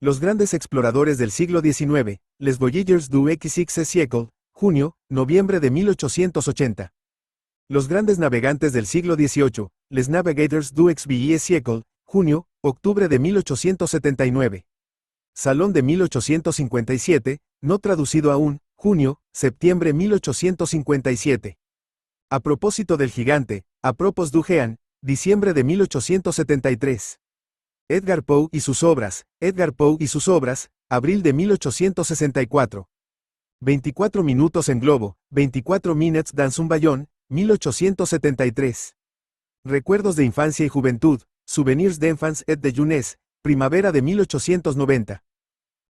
Los grandes exploradores del siglo XIX, Les Voyageurs du XX siècle, junio, noviembre de 1880. Los grandes navegantes del siglo XVIII, Les Navigateurs du XVIIe siècle, junio, octubre de 1879. Salón de 1857, no traducido aún, junio, septiembre 1857. A propósito del gigante, a propos du géant, Diciembre de 1873. Edgar Poe y sus obras, Edgar Poe y sus obras, abril de 1864. 24 minutos en globo, 24 minutes dans un ballon, 1873. Recuerdos de infancia y juventud, Souvenirs d'enfance et de jeunesse, primavera de 1890.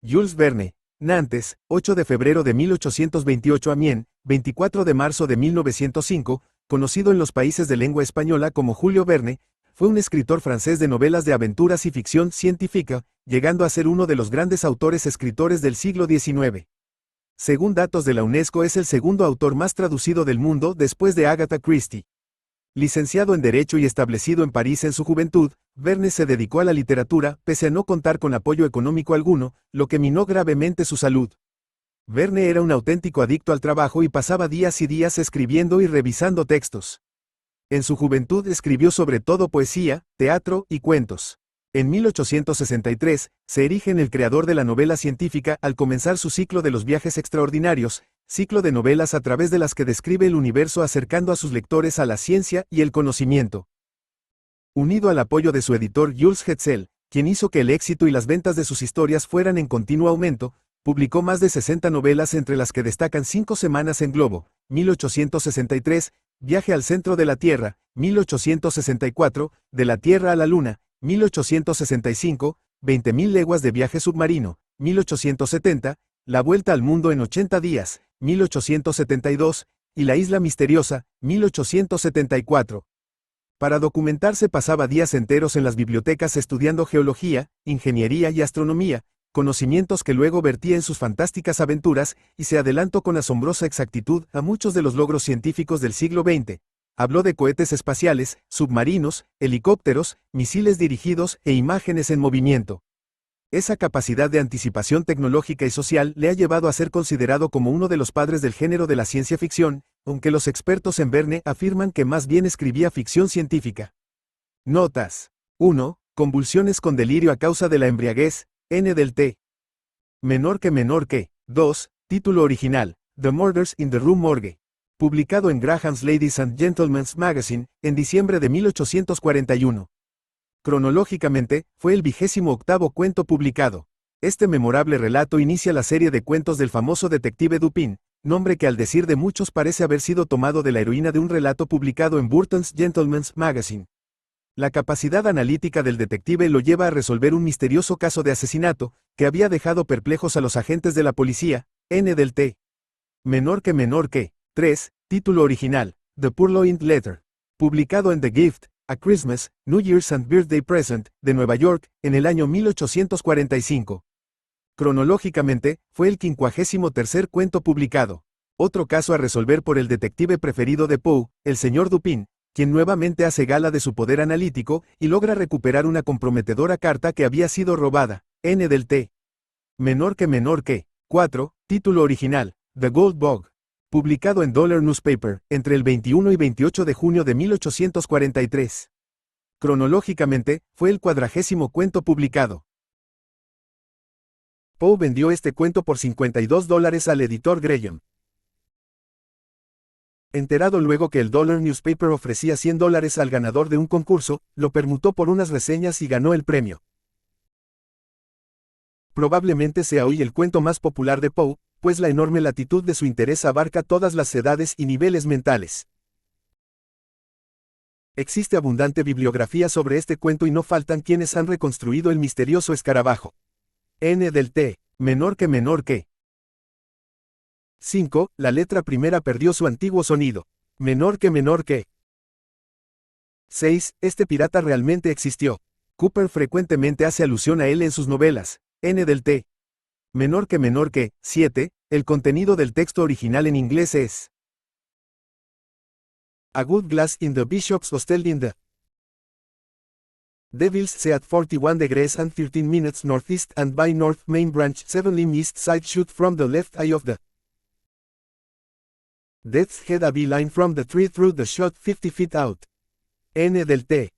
Jules Verne, Nantes, 8 de febrero de 1828 Amiens, 24 de marzo de 1905, conocido en los países de lengua española como Julio Verne, fue un escritor francés de novelas de aventuras y ficción científica, llegando a ser uno de los grandes autores escritores del siglo XIX. Según datos de la UNESCO, es el segundo autor más traducido del mundo después de Agatha Christie. Licenciado en Derecho y establecido en París en su juventud, Verne se dedicó a la literatura, pese a no contar con apoyo económico alguno, lo que minó gravemente su salud. Verne era un auténtico adicto al trabajo y pasaba días y días escribiendo y revisando textos. En su juventud escribió sobre todo poesía, teatro y cuentos. En 1863, se erige en el creador de la novela científica al comenzar su ciclo de los viajes extraordinarios, ciclo de novelas a través de las que describe el universo acercando a sus lectores a la ciencia y el conocimiento. Unido al apoyo de su editor Jules Hetzel, quien hizo que el éxito y las ventas de sus historias fueran en continuo aumento, publicó más de 60 novelas entre las que destacan 5 semanas en globo, 1863, Viaje al centro de la Tierra, 1864, De la Tierra a la Luna, 1865, 20.000 leguas de viaje submarino, 1870, La Vuelta al Mundo en 80 días, 1872, y La Isla Misteriosa, 1874. Para documentarse pasaba días enteros en las bibliotecas estudiando geología, ingeniería y astronomía, conocimientos que luego vertía en sus fantásticas aventuras, y se adelantó con asombrosa exactitud a muchos de los logros científicos del siglo XX. Habló de cohetes espaciales, submarinos, helicópteros, misiles dirigidos e imágenes en movimiento. Esa capacidad de anticipación tecnológica y social le ha llevado a ser considerado como uno de los padres del género de la ciencia ficción, aunque los expertos en Verne afirman que más bien escribía ficción científica. Notas. 1. Convulsiones con delirio a causa de la embriaguez, N del T. Menor que. 2. Título original, The Murders in the Rue Morgue. Publicado en Graham's Ladies and Gentlemen's Magazine, en diciembre de 1841. Cronológicamente, fue el 28º cuento publicado. Este memorable relato inicia la serie de cuentos del famoso detective Dupin, nombre que al decir de muchos parece haber sido tomado de la heroína de un relato publicado en Burton's Gentleman's Magazine. La capacidad analítica del detective lo lleva a resolver un misterioso caso de asesinato, que había dejado perplejos a los agentes de la policía, N del T. Menor que. 3. Título original, The Purloined Letter. Publicado en The Gift, A Christmas, New Year's and Birthday Present, de Nueva York, en el año 1845. Cronológicamente, fue el 53º cuento publicado. Otro caso a resolver por el detective preferido de Poe, el señor Dupin, quien nuevamente hace gala de su poder analítico y logra recuperar una comprometedora carta que había sido robada, N del T. Menor que. 4. Título original, The Gold Bug. Publicado en Dollar Newspaper, entre el 21 y 28 de junio de 1843. Cronológicamente, fue el 40º cuento publicado. Poe vendió este cuento por $52 al editor Graham. Enterado luego que el Dollar Newspaper ofrecía $100 al ganador de un concurso, lo permutó por unas reseñas y ganó el premio. Probablemente sea hoy el cuento más popular de Poe, pues la enorme latitud de su interés abarca todas las edades y niveles mentales. Existe abundante bibliografía sobre este cuento y no faltan quienes han reconstruido el misterioso escarabajo. N del T. Menor que. 5. La letra primera perdió su antiguo sonido. Menor que. 6. Este pirata realmente existió. Cooper frecuentemente hace alusión a él en sus novelas. N del T. Menor que. 7. El contenido del texto original en inglés es: A good glass in the Bishop's Hostel in the Devils Sea at 41 degrees and 13 minutes northeast and by North Main Branch 7 limb east side shoot from the left eye of the Death's Head a beeline from the tree through the shot 50 feet out. N del T.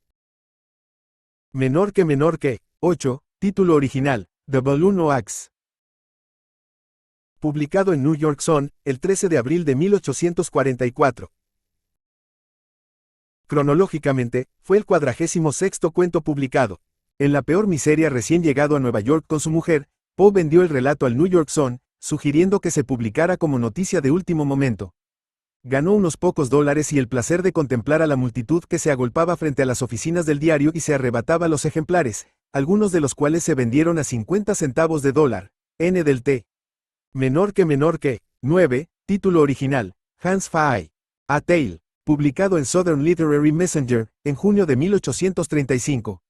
Menor que. 8. Título original, The Balloon Hoax. Publicado en New York Sun, el 13 de abril de 1844. Cronológicamente, fue el 46º cuento publicado. En la peor miseria recién llegado a Nueva York con su mujer, Poe vendió el relato al New York Sun, sugiriendo que se publicara como noticia de último momento. Ganó unos pocos dólares y el placer de contemplar a la multitud que se agolpaba frente a las oficinas del diario y se arrebataba los ejemplares, algunos de los cuales se vendieron a 50 centavos de dólar. N del T. Menor que. 9, título original, Hans Phi. A Tale, publicado en Southern Literary Messenger, en junio de 1835.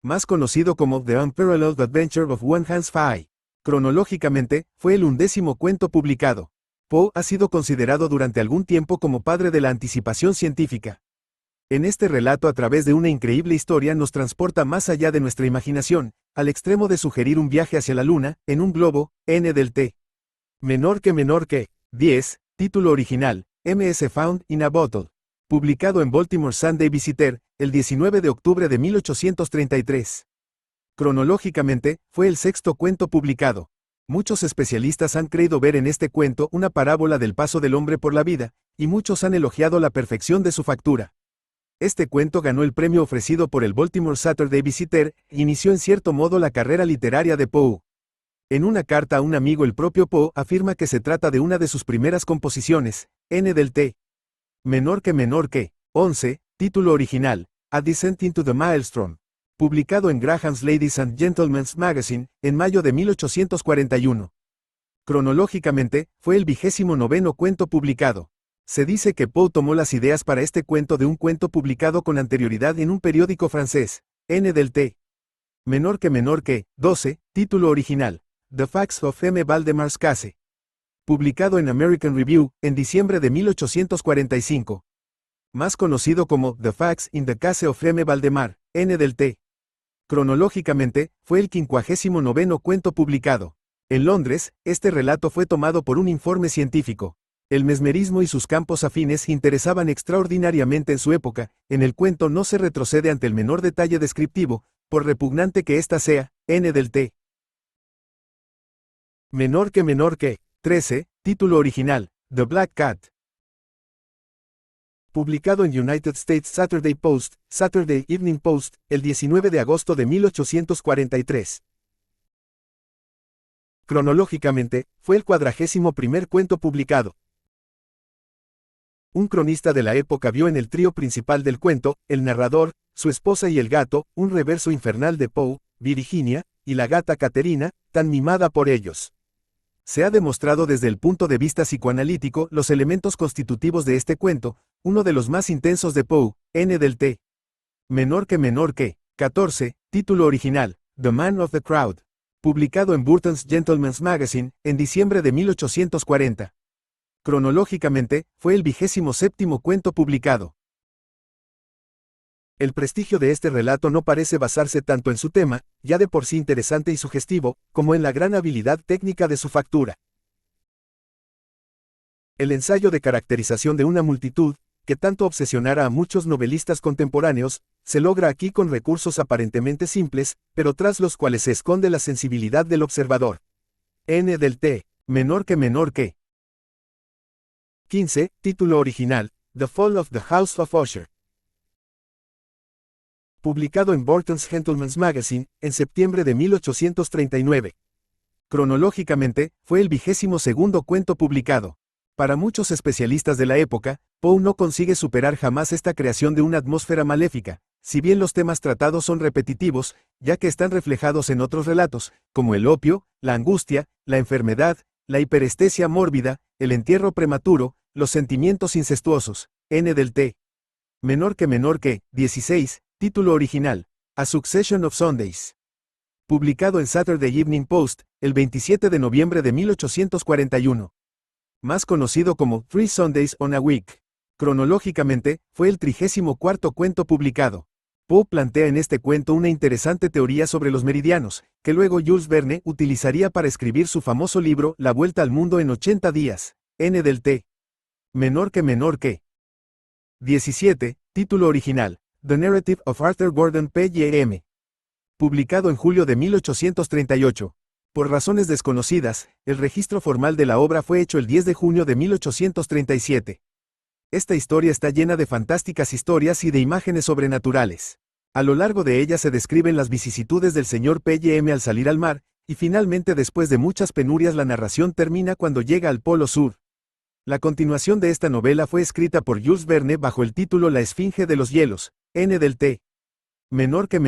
Más conocido como The Unparalleled Adventure of One Hans Phi. Cronológicamente, fue el 11º cuento publicado. Poe ha sido considerado durante algún tiempo como padre de la anticipación científica. En este relato a través de una increíble historia nos transporta más allá de nuestra imaginación, al extremo de sugerir un viaje hacia la luna, en un globo, N del T. Menor que. 10, título original, M.S. Found in a Bottle. Publicado en Baltimore Sunday Visiter, el 19 de octubre de 1833. Cronológicamente, fue el 6º cuento publicado. Muchos especialistas han creído ver en este cuento una parábola del paso del hombre por la vida, y muchos han elogiado la perfección de su factura. Este cuento ganó el premio ofrecido por el Baltimore Saturday Visiter, e inició en cierto modo la carrera literaria de Poe. En una carta a un amigo el propio Poe afirma que se trata de una de sus primeras composiciones, N del T. Menor que. 11, título original, A Descent into the Maelstrom. Publicado en Graham's Ladies and Gentlemen's Magazine, en mayo de 1841. Cronológicamente, fue el 29º cuento publicado. Se dice que Poe tomó las ideas para este cuento de un cuento publicado con anterioridad en un periódico francés, N del T. Menor que. 12, título original, The Facts of M. Valdemar's Case. Publicado en American Review, en diciembre de 1845. Más conocido como The Facts in the Case of M. Valdemar, N del T. Cronológicamente, fue el 59º cuento publicado. En Londres, este relato fue tomado por un informe científico. El mesmerismo y sus campos afines interesaban extraordinariamente en su época. En el cuento no se retrocede ante el menor detalle descriptivo, por repugnante que ésta sea, N del T. Menor que. 13, título original, The Black Cat. Publicado en United States Saturday Post, Saturday Evening Post, el 19 de agosto de 1843. Cronológicamente, fue el 41º cuento publicado. Un cronista de la época vio en el trío principal del cuento, el narrador, su esposa y el gato, un reverso infernal de Poe, Virginia, y la gata Caterina, tan mimada por ellos. Se ha demostrado desde el punto de vista psicoanalítico los elementos constitutivos de este cuento, uno de los más intensos de Poe, N del T. Menor que. 14, título original, The Man of the Crowd. Publicado en Burton's Gentleman's Magazine, en diciembre de 1840. Cronológicamente, fue el 27º cuento publicado. El prestigio de este relato no parece basarse tanto en su tema, ya de por sí interesante y sugestivo, como en la gran habilidad técnica de su factura. El ensayo de caracterización de una multitud, que tanto obsesionara a muchos novelistas contemporáneos, se logra aquí con recursos aparentemente simples, pero tras los cuales se esconde la sensibilidad del observador. N del T. Menor que. 15, título original, The Fall of the House of Usher. Publicado en Burton's Gentleman's Magazine, en septiembre de 1839. Cronológicamente, fue el 22º cuento publicado. Para muchos especialistas de la época, Poe no consigue superar jamás esta creación de una atmósfera maléfica, si bien los temas tratados son repetitivos, ya que están reflejados en otros relatos, como el opio, la angustia, la enfermedad, la hiperestesia mórbida, el entierro prematuro, los sentimientos incestuosos, N del T. Menor que. 16, título original, A Succession of Sundays. Publicado en Saturday Evening Post, el 27 de noviembre de 1841. Más conocido como Three Sundays on a Week. Cronológicamente, fue el 34º cuento publicado. Poe plantea en este cuento una interesante teoría sobre los meridianos, que luego Jules Verne utilizaría para escribir su famoso libro La Vuelta al Mundo en 80 días, N del T. Menor que. 17, título original, The Narrative of Arthur Gordon Pym. Publicado en julio de 1838. Por razones desconocidas, el registro formal de la obra fue hecho el 10 de junio de 1837. Esta historia está llena de fantásticas historias y de imágenes sobrenaturales. A lo largo de ella se describen las vicisitudes del señor P.M. al salir al mar, y finalmente después de muchas penurias la narración termina cuando llega al Polo Sur. La continuación de esta novela fue escrita por Jules Verne bajo el título La Esfinge de los Hielos, N del T. Menor que